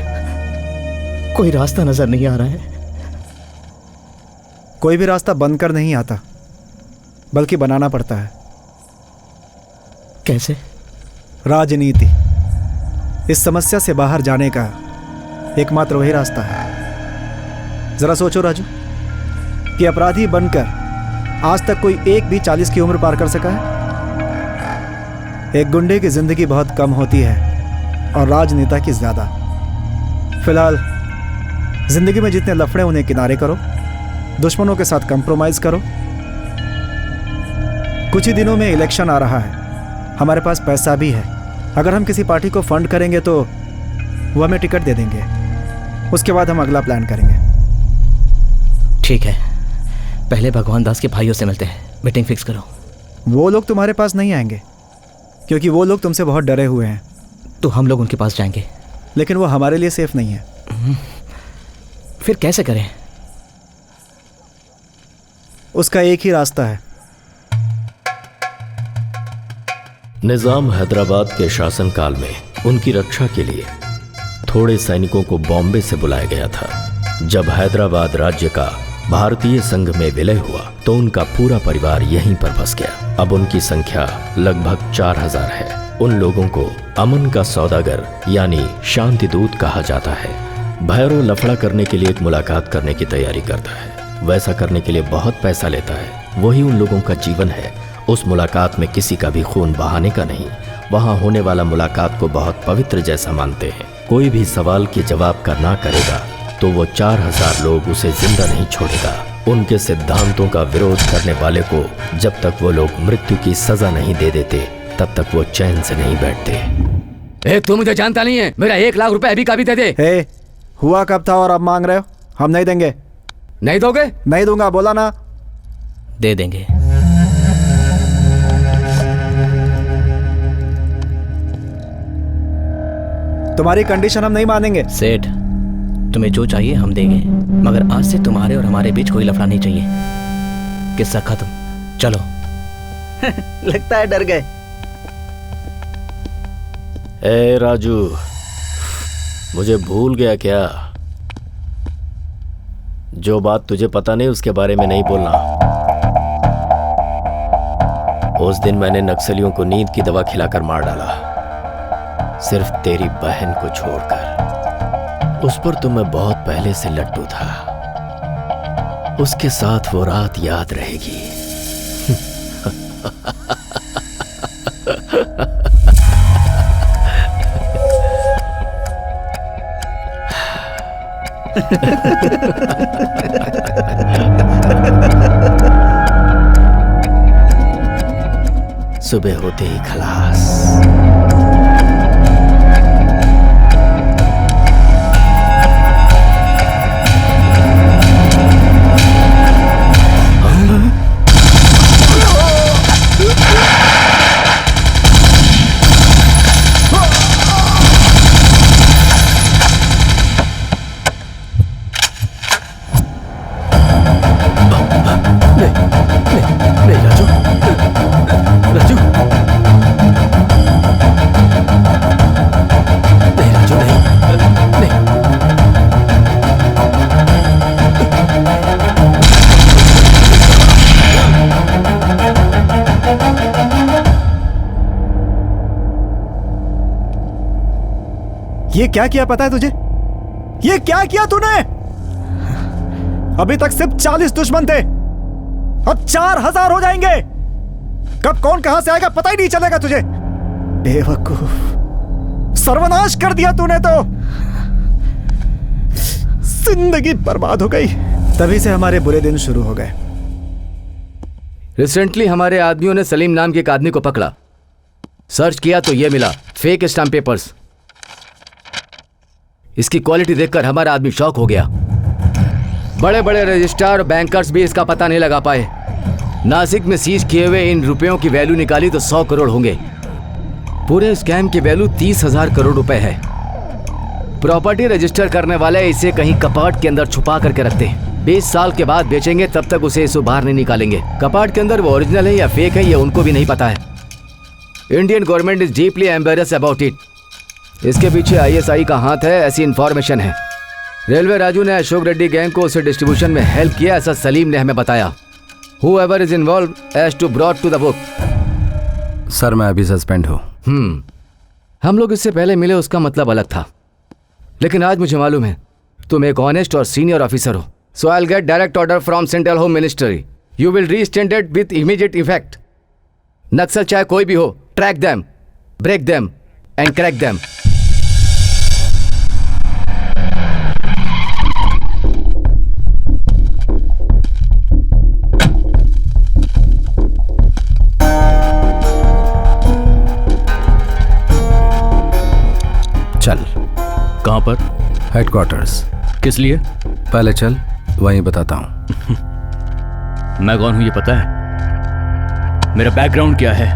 कोई रास्ता नजर नहीं आ रहा है। कोई भी रास्ता बंद कर नहीं आता, बल्कि बनाना पड़ता है। कैसे? राजनीति। इस समस्या से बाहर जाने का एकमात्र वही रास्ता है। जरा सोचो राजू, कि अपराधी बनकर आज तक कोई एक भी 40 की उम्र पार कर सका है? एक गुंडे की जिंदगी बहुत कम होती है, और राजनेता की ज्यादा। फिलहाल जिंदगी में जितने लफड़े उन्हें किनारे करो, दुश्मनों के साथ कंप्रोमाइज करो। कुछ ही दिनों में इलेक्शन आ रहा है, हमारे पास पैसा भी है। अगर हम किसी पार्टी को फंड करेंगे तो वो हमें टिकट दे देंगे, उसके बाद हम अगला प्लान करेंगे। ठीक है, पहले भगवान दास के भाइयों से मिलते हैं, मीटिंग फिक्स करो। वो लोग तुम्हारे पास नहीं आएंगे क्योंकि वो लोग तुमसे बहुत डरे हुए हैं। तो हम लोग उनके पास जाएंगे, लेकिन वो हमारे लिए सेफ नहीं है। फिर कैसे करें? उसका एक ही रास्ता है। निजाम हैदराबाद के शासनकाल में उनकी रक्षा के लिए थोड़े सैनिकों को बॉम्बे से बुलाया गया था। जब हैदराबाद राज्य का भारतीय संघ में विलय हुआ तो उनका पूरा परिवार यहीं पर बस गया। अब उनकी संख्या लगभग 4000 है। उन लोगों को अमन का सौदागर यानी शांति दूत कहा जाता है। भैरव लफड़ा करने के लिए एक मुलाकात करने की तैयारी करता है। वैसा करने के लिए बहुत पैसा लेता है। वही उन लोगों का जीवन है। उस मुलाकात में किसी का भी खून बहाने का नहीं। वहां होने वाला मुलाकात को बहुत पवित्र जैसा मानते हैं। कोई भी सवाल के जवाब का ना करेगा तो वो 4000 लोग उसे जिंदा नहीं छोड़ेगा। उनके सिद्धांतों का विरोध करने वाले को जब तक वो लोग मृत्यु की सजा नहीं दे देते तब तक वो चैन से नहीं बैठते। तू मुझे जानता नहीं है, मेरा 1 लाख रुपए अभी का भी दे दे। हे, हुआ कब था और अब मांग रहे हो? हम नहीं देंगे। नहीं दोगे? नहीं दूंगा, बोला ना। दे देंगे। तुम्हारी कंडीशन हम नहीं मानेंगे। सेठ, तुम्हें जो चाहिए हम देंगे, मगर आज से तुम्हारे और हमारे बीच कोई लफड़ा नहीं चाहिए। किस्सा खत्म, चलो। लगता है डर गए। ए राजू, मुझे भूल गया क्या? जो बात तुझे पता नहीं उसके बारे में नहीं बोलना। उस दिन मैंने नक्सलियों को नींद की दवा खिलाकर मार डाला, सिर्फ तेरी बहन को छोड़कर। उस पर तो मैं बहुत पहले से लट्टू था। उसके साथ वो रात याद रहेगी। सुबह होते ही खलास। ये क्या किया पता है तुझे? ये क्या किया तूने? अभी तक सिर्फ 40 दुश्मन थे, अब 4000 हो जाएंगे। कब कौन कहां से आएगा पता ही नहीं चलेगा तुझे। बेवकूफ, सर्वनाश कर दिया तूने तो। जिंदगी बर्बाद हो गई। तभी से हमारे बुरे दिन शुरू हो गए। रिसेंटली हमारे आदमियों ने सलीम नाम के एक आदमी को पकड़ा। सर्च किया तो ये मिला, फेक स्टैम्प पेपर्स। इसकी क्वालिटी देखकर हमारा आदमी शॉक हो गया। बड़े बड़े रजिस्ट्रार और बैंकर्स भी इसका पता नहीं लगा पाए। नासिक में सीज किए हुए इन रुपयों की वैल्यू निकाली तो 100 करोड़ होंगे। पूरे स्कैम की वैल्यू 30,000 करोड़ रुपए है। प्रॉपर्टी रजिस्टर करने वाले इसे कहीं कपाट के अंदर छुपा करके रखते हैं। 20 साल के बाद बेचेंगे तब तक उसे इससे बाहर नहीं निकालेंगे। कपाट के अंदर वो ओरिजिनल है या फेक है ये उनको भी नहीं पता है। Indian government is deeply embarrass about it. इसके पीछे ISI का हाथ है, ऐसी इंफॉर्मेशन है। रेलवे राजू ने अशोक रेड्डी गैंग को उसे डिस्ट्रीब्यूशन में हेल्प किया, ऐसा सलीम ने हमें बताया। Whoever is involved has to brought to the book। Sir मैं अभी सस्पेंड हूँ। हम लोग इससे पहले मिले उसका मतलब अलग था, लेकिन आज मुझे मालूम है तुम एक ऑनेस्ट और सीनियर ऑफिसर हो। So I'll get direct order from Central Home Ministry. You will re-stand it with immediate effect. नक्सल चाहे कोई भी हो, track them, break them and crack them. पर? हेडक्वार्टर्स। किस लिए? पहले चल, वहीं बताता हूँ। मैं कौन हूं ये पता है? मेरा बैकग्राउंड क्या है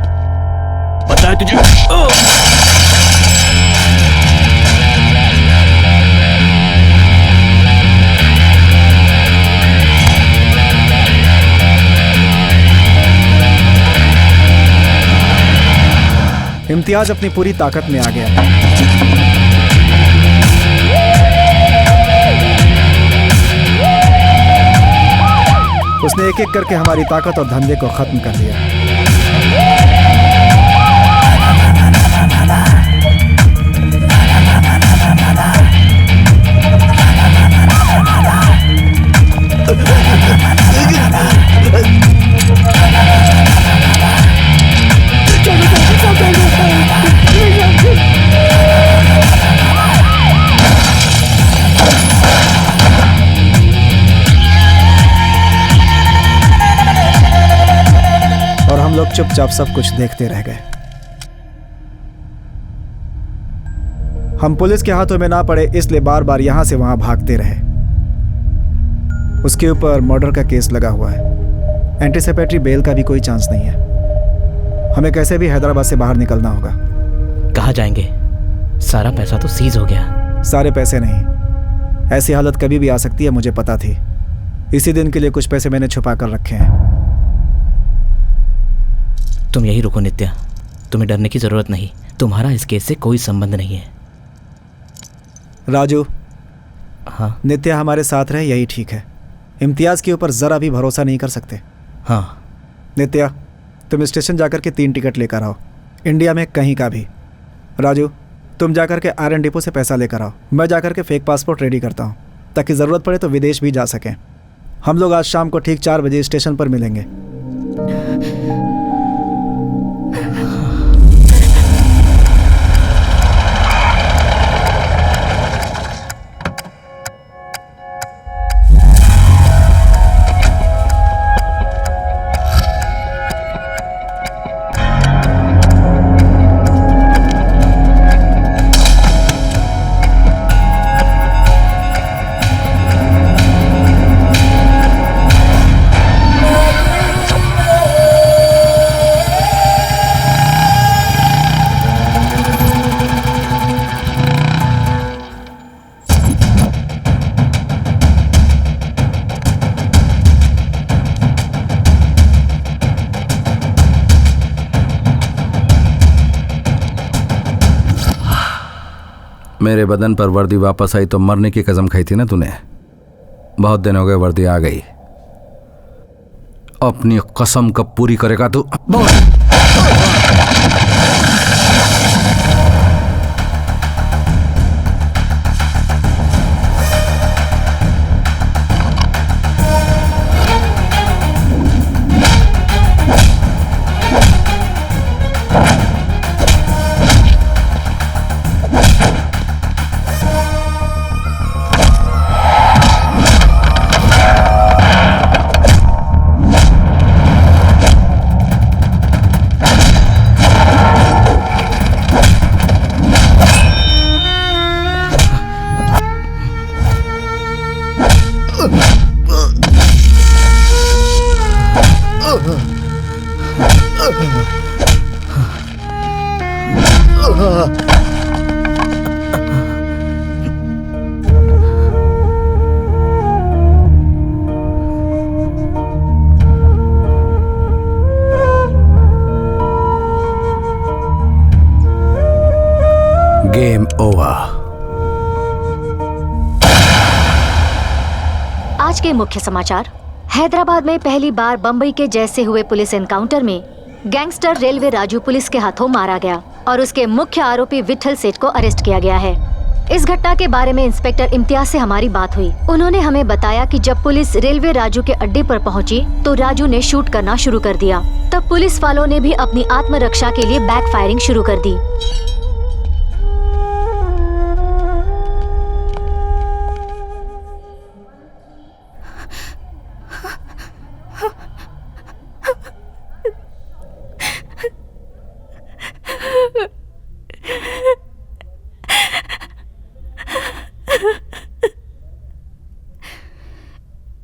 पता है तुझे? इम्तियाज अपनी पूरी ताकत में आ गया। उसने एक एक करके हमारी ताकत और धंधे को खत्म कर दिया। और हम लोग चुपचाप सब कुछ देखते रह गए। हम पुलिस के हाथों में ना पड़े इसलिए बार बार यहां से वहां भागते रहे। उसके ऊपर मर्डर का केस लगा हुआ है। एंटीसिपेटरी बेल का भी कोई चांस नहीं है। हमें कैसे भी हैदराबाद से बाहर निकलना होगा। कहाँ जाएंगे? सारा पैसा तो सीज हो गया। सारे पैसे नहीं, ऐसी हालत कभी भी आ सकती है, मुझे पता थी। इसी दिन के लिए कुछ पैसे मैंने छुपा कर रखे हैं। तुम यही रुको नित्या, तुम्हें डरने की जरूरत नहीं। तुम्हारा इस केस से कोई संबंध नहीं है। राजू। हाँ? नित्या हमारे साथ रहे यही ठीक है। इम्तियाज के ऊपर जरा भी भरोसा नहीं कर सकते। हाँ। नित्या, तुम स्टेशन जाकर के 3 टिकट लेकर आओ, इंडिया में कहीं का भी। राजू, तुम जाकर के आयरन डिपो से पैसा लेकर आओ। मैं जाकर के फेक पासपोर्ट रेडी करता हूँ ताकि ज़रूरत पड़े तो विदेश भी जा सकें। हम लोग आज शाम को ठीक 4 बजे स्टेशन पर मिलेंगे। मेरे बदन पर वर्दी वापस आई तो मरने की कसम खाई थी ना तूने। बहुत दिन हो गए, वर्दी आ गई। अपनी कसम कब पूरी करेगा तू? Game over. आज के मुख्य समाचार। हैदराबाद में पहली बार बंबई के जैसे हुए पुलिस एनकाउंटर में गैंगस्टर रेलवे राजू पुलिस के हाथों मारा गया और उसके मुख्य आरोपी विठल सेठ को अरेस्ट किया गया है। इस घटना के बारे में इंस्पेक्टर इम्तियाज से हमारी बात हुई। उन्होंने हमें बताया कि जब पुलिस रेलवे राजू के अड्डे पर पहुंची तो राजू ने शूट करना शुरू कर दिया। तब पुलिस वालों ने भी अपनी आत्मरक्षा के लिए बैक फायरिंग शुरू कर दी।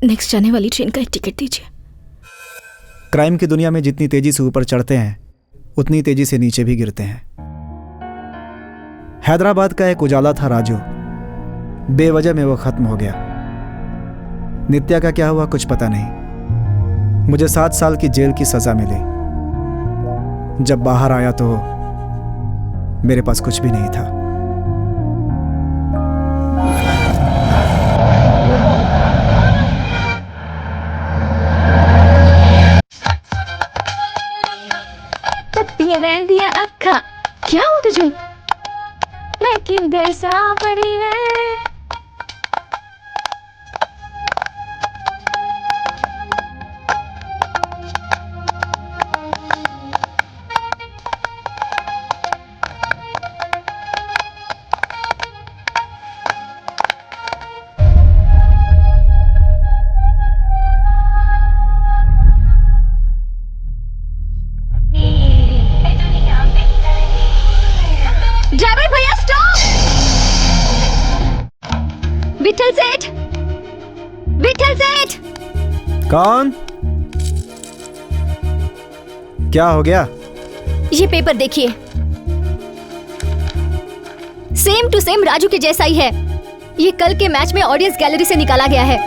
नेक्स्ट जाने वाली ट्रेन का एक टिकट दीजिए। क्राइम की दुनिया में जितनी तेजी से ऊपर चढ़ते हैं उतनी तेजी से नीचे भी गिरते हैं। हैदराबाद का एक उजाला था राजू, बेवजह में वो खत्म हो गया। नित्या का क्या हुआ कुछ पता नहीं। मुझे 7 साल की जेल की सजा मिली। जब बाहर आया तो मेरे पास कुछ भी नहीं था। दिया अक्का क्या हो तुझे? मैं किधर सा पड़ी है। ड्राइवर भैया स्टॉप! विठल सेठ! विठल सेठ! कौन? क्या हो गया? ये पेपर देखिए, सेम टू सेम राजू के जैसा ही है। ये कल के मैच में ऑडियंस गैलरी से निकाला गया है।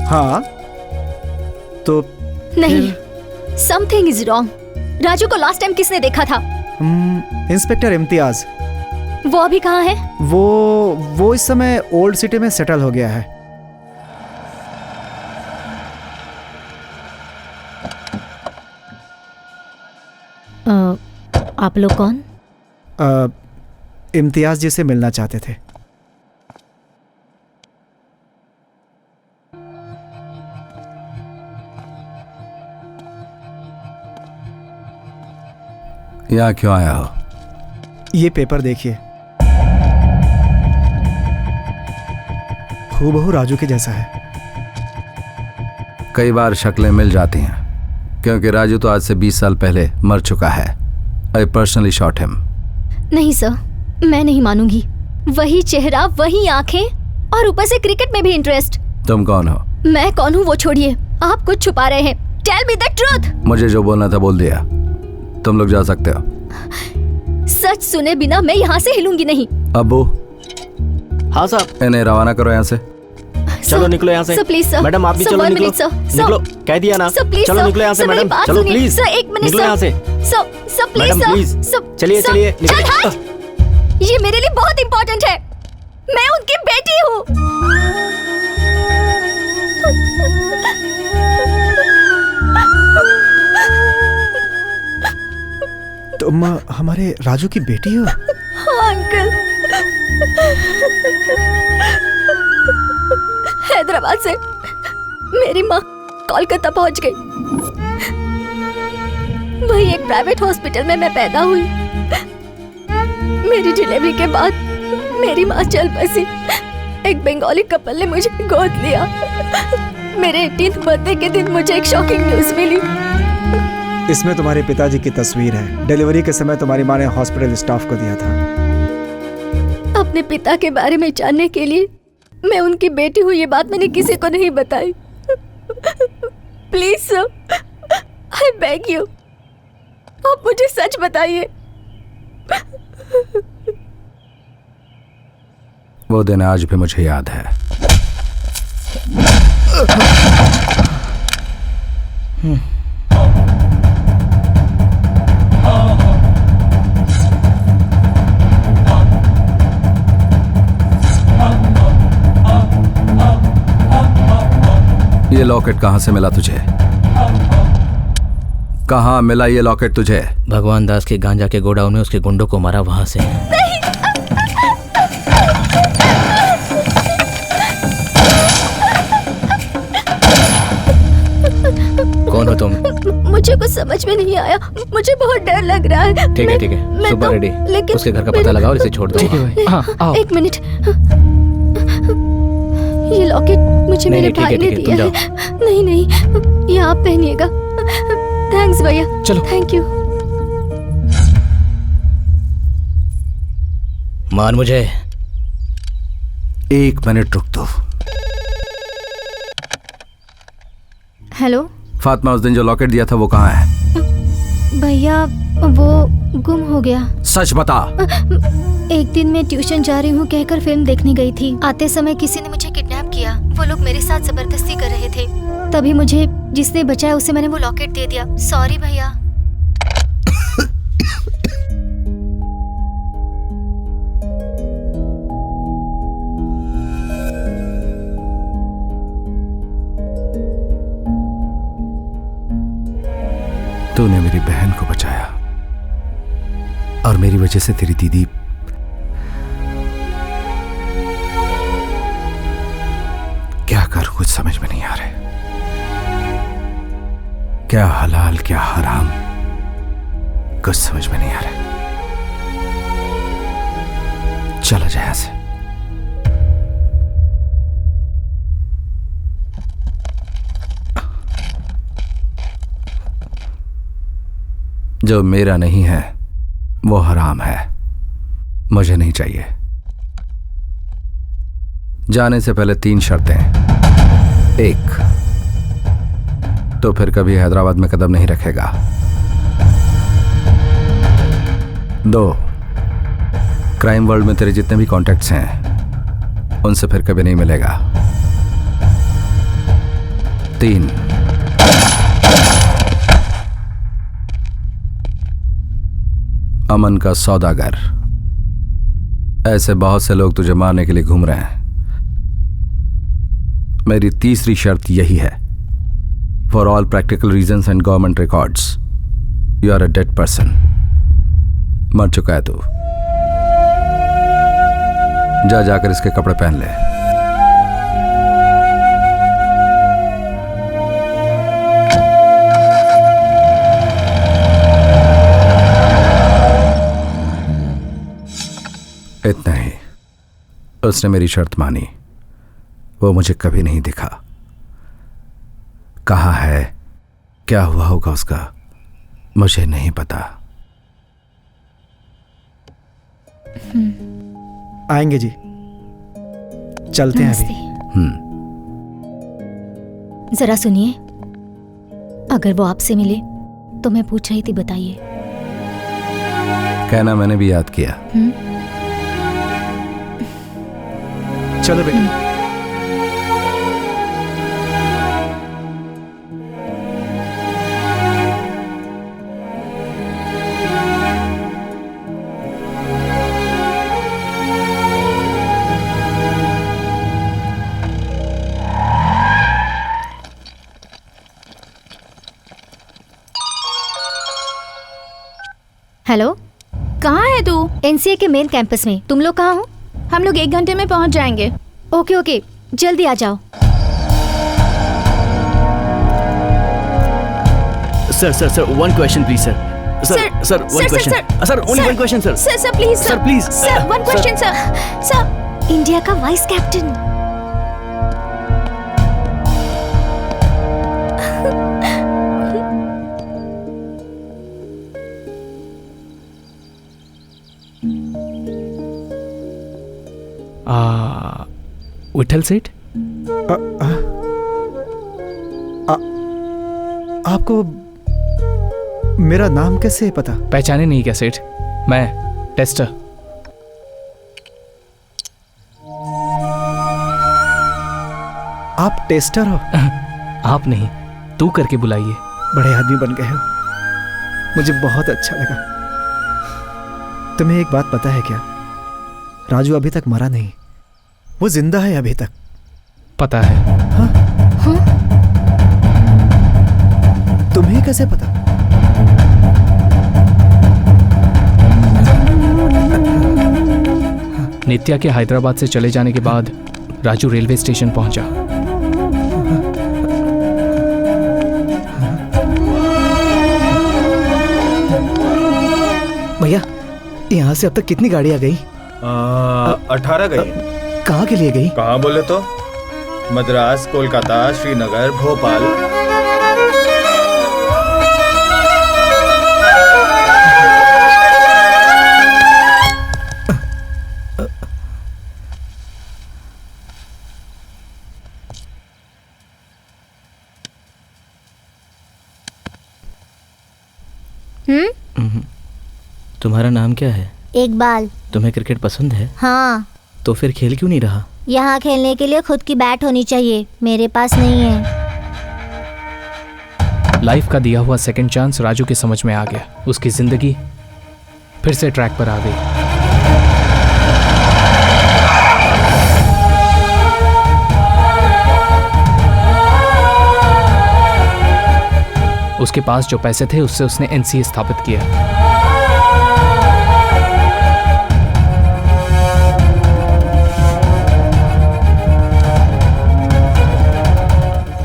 हाँ तो नहीं, समथिंग इज रॉन्ग। राजू को लास्ट टाइम किसने देखा था? इंस्पेक्टर इम्तियाज। वो अभी कहाँ है? वो इस समय ओल्ड सिटी में सेटल हो गया है। आप लोग कौन? इम्तियाज जी से मिलना चाहते थे। यहाँ क्यों आया हो? ये पेपर देखिए, हूबहू राजू के जैसा है। कई बार शक्लें मिल जाती हैं, क्योंकि राजू तो आज से 20 साल पहले मर चुका है। I personally shot him. नहीं सर, मैं नहीं मानूंगी। वही चेहरा, वही आंखें, और ऊपर से क्रिकेट में भी इंटरेस्ट। तुम कौन हो? मैं कौन हूँ वो छोड़िए, आप कुछ छुपा रहे हैं। Tell me the truth. मुझे जो बोलना था बोल दिया, तुम लोग जा सकते हो। सच सुने बिना मैं यहाँ से हिलूंगी नहीं। अबू। हाँ साहब। इन्हें रवाना करो यहाँ से। चलो निकलो यहाँ से। Sir please sir. मैडम आप भी सर, चलो, one निकलो। minute, sir. निकलो, कह दिया ना। सर प्लीज चलो सर। निकलो यहाँ से सर, मेरी मैडम। बात चलो सुनिए। प्लीज। सर एक मिनट निकलो यहाँ से। Sir please madam sir. Please. Sir, चलिए सर, चलिए चल हट। ये मेरे लिए बहुत इंपॉर्टेंट है। मैं उनकी बेटी हूँ। तुम हमारे राजू की बेटी हो? हाँ अंकल। हैदराबाद से मेरी माँ कोलकाता पहुंच गई। वही एक प्राइवेट हॉस्पिटल में मैं पैदा हुई। मेरी डिलीवरी के बाद मेरी माँ चल बसी। एक बंगाली कपल ने मुझे गोद लिया। मेरे 18th बर्थडे के दिन मुझे एक शॉकिंग न्यूज मिली। इसमें तुम्हारे पिताजी की तस्वीर है। डिलीवरी के समय तुम्हारी माँ ने हॉस्पिटल स्टाफ को दिया था। अपने पिता के बारे में जानने के लिए मैं उनकी बेटी हूँ, ये बात मैंने किसी को नहीं बताई। Please sir, I beg you, आप मुझे सच बताइए। वो दिन आज भी मुझे याद है। ये लॉकेट कहाँ से मिला तुझे? कहाँ मिला ये लॉकेट तुझे? भगवान दास के गांजा के गोडाउन में उसके गुंडों को मारा, वहां से। कौन हो तुम? मुझे कुछ समझ में नहीं आया। मुझे बहुत डर लग रहा है। ठीक है ठीक है, सुबह रेडी। लेकिन उसके घर का पता लगाओ और इसे छोड़ दो। ठीक है भाई। हाँ, आओ। एक मिनट, ये लॉकेट मुझे मेरे भाई ने दिया है। नहीं नहीं, ये आप पहनिएगा। थैंक्स भैया। चलो। Thank you. मान मुझे, 1 मिनट रुक दो। हेलो फातिमा, उस दिन जो लॉकेट दिया था वो कहाँ है? भैया वो गुम हो गया। सच बता। एक दिन मैं ट्यूशन जा रही हूँ कहकर फिल्म देखने गई थी। आते समय किसी ने मुझे किडनैप किया। वो लोग मेरे साथ जबरदस्ती कर रहे थे। तभी मुझे जिसने बचाया उसे मैंने वो लॉकेट दे दिया। सॉरी भैया। तूने मेरी बहन को बचाया और मेरी वजह से तेरी दीदी क्या करूं कुछ समझ में नहीं आ रहा। क्या हलाल क्या हराम कुछ समझ में नहीं आ रहा। चला जाए यहां से। जो मेरा नहीं है वो हराम है, मुझे नहीं चाहिए। जाने से पहले 3 शर्तें। 1, तो फिर कभी हैदराबाद में कदम नहीं रखेगा। 2, क्राइम वर्ल्ड में तेरे जितने भी कॉन्टैक्ट्स हैं उनसे फिर कभी नहीं मिलेगा। 3, अमन का सौदागर। ऐसे बहुत से लोग तुझे मारने के लिए घूम रहे हैं। मेरी तीसरी शर्त यही है, for all practical reasons and government records, you are a dead person. मर चुका है तू। जाकर इसके कपड़े पहन ले। इतना ही। उसने मेरी शर्त मानी। वो मुझे कभी नहीं दिखा। कहाँ है, क्या हुआ होगा उसका, मुझे नहीं पता। आएंगे जी, चलते हैं अभी। जरा सुनिए, अगर वो आपसे मिले तो मैं पूछ रही थी, बताइए। कहना मैंने भी याद किया। चलो बेटा। हेलो, कहाँ है तू? एनसीए के मेन कैंपस में। तुम लोग कहाँ हो? हम लोग 1 घंटे में पहुंच जाएंगे। ओके ओके, जल्दी आ जाओ। Sir 1 question please sir. Sir 1 question sir. Only 1 question sir. Sir please sir please sir 1 question sir. India का वाइस कैप्टन। विठल सेठ, आपको मेरा नाम कैसे पता? पहचाने नहीं क्या सेठ? मैं टेस्टर। आप टेस्टर हो? आप नहीं, तू करके बुलाइए। बड़े आदमी बन गए हो, मुझे बहुत अच्छा लगा। तुम्हें एक बात पता है क्या? राजू अभी तक मरा नहीं, वो जिंदा है अभी तक। पता है। हाँ? हाँ? तुम्हें कैसे पता? नित्या के हैदराबाद से चले जाने के बाद राजू रेलवे स्टेशन पहुंचा। भैया, यहाँ से अब तक कितनी गाड़ियां गई? 18 गई। कहाँ के लिए गई? कहाँ बोले तो? मद्रास, कोलकाता, श्रीनगर, भोपाल। तुम्हारा नाम क्या है? इकबाल। तुम्हें क्रिकेट पसंद है? हाँ। तो फिर खेल क्यों नहीं रहा? यहाँ खेलने के लिए खुद की बैट होनी चाहिए, मेरे पास नहीं है। लाइफ का दिया हुआ सेकंड चांस राजू के समझ में आ गया। उसकी जिंदगी फिर से ट्रैक पर आ गई। उसके पास जो पैसे थे उससे उसने एनसीए स्थापित किया।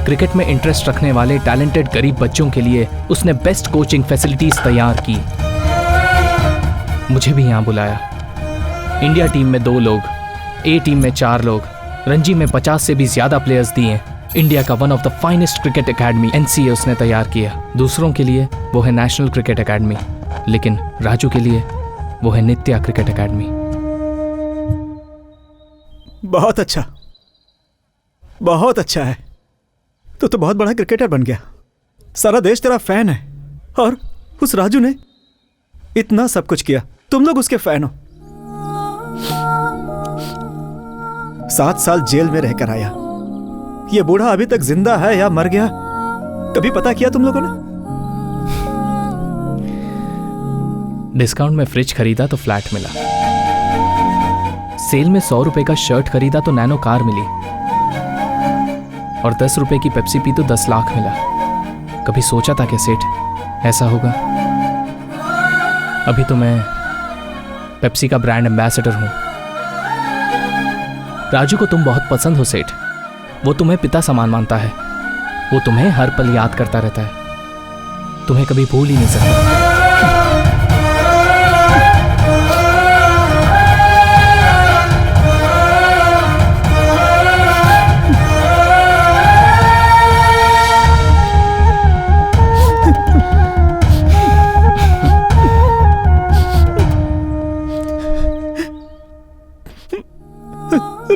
क्रिकेट में इंटरेस्ट रखने वाले टैलेंटेड गरीब बच्चों के लिए उसने बेस्ट कोचिंग फैसिलिटीज तैयार की। मुझे भी यहां बुलाया। इंडिया टीम में 2 लोग, ए टीम में 4 लोग, रणजी में 50 से भी ज्यादा प्लेयर्स दिए। इंडिया का one of the finest cricket academy NCA उसने तैयार किया। दूसरों के लिए वो है नेशनल क्रिकेट एकेडमी, लेकिन राजू के लिए वो है नित्या क्रिकेट एकेडमी। बहुत अच्छा, बहुत अच्छा है। तो बहुत बड़ा क्रिकेटर बन गया। सारा देश तेरा फैन है और उस राजू ने इतना सब कुछ किया, तुम लोग उसके फैन हो। 7 साल जेल में रहकर आया। ये बूढ़ा अभी तक जिंदा है या मर गया, कभी पता किया तुम लोगों ने? डिस्काउंट में फ्रिज खरीदा तो फ्लैट मिला। सेल में 100 रुपए का शर्ट खरीदा तो नैनो कार मिली। और 10 रुपए की पेप्सी पी तो 10 लाख मिला। कभी सोचा था क्या सेठ ऐसा होगा? अभी तो मैं पेप्सी का ब्रांड एम्बेसडर हूं। राजू को तुम बहुत पसंद हो सेठ। वो तुम्हें पिता समान मानता है। वो तुम्हें हर पल याद करता रहता है। तुम्हें कभी भूल ही नहीं सकता।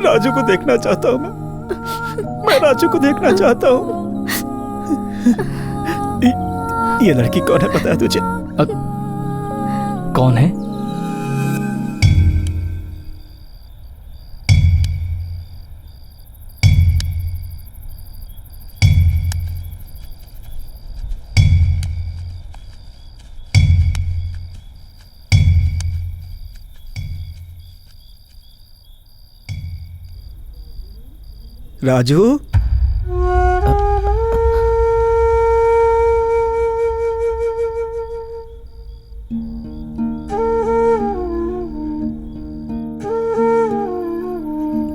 राजू को देखना चाहता हूं मैं राजू को देखना चाहता हूं। ये लड़की कौन है पता है तुझे? कौन है? राजू,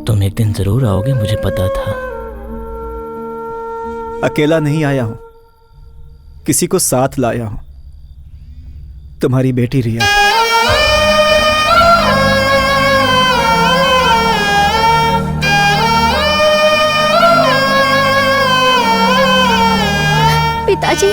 तुम एक दिन जरूर आओगे, मुझे पता था। अकेला नहीं आया हूं, किसी को साथ लाया हूं। तुम्हारी बेटी रिया। पिताजी,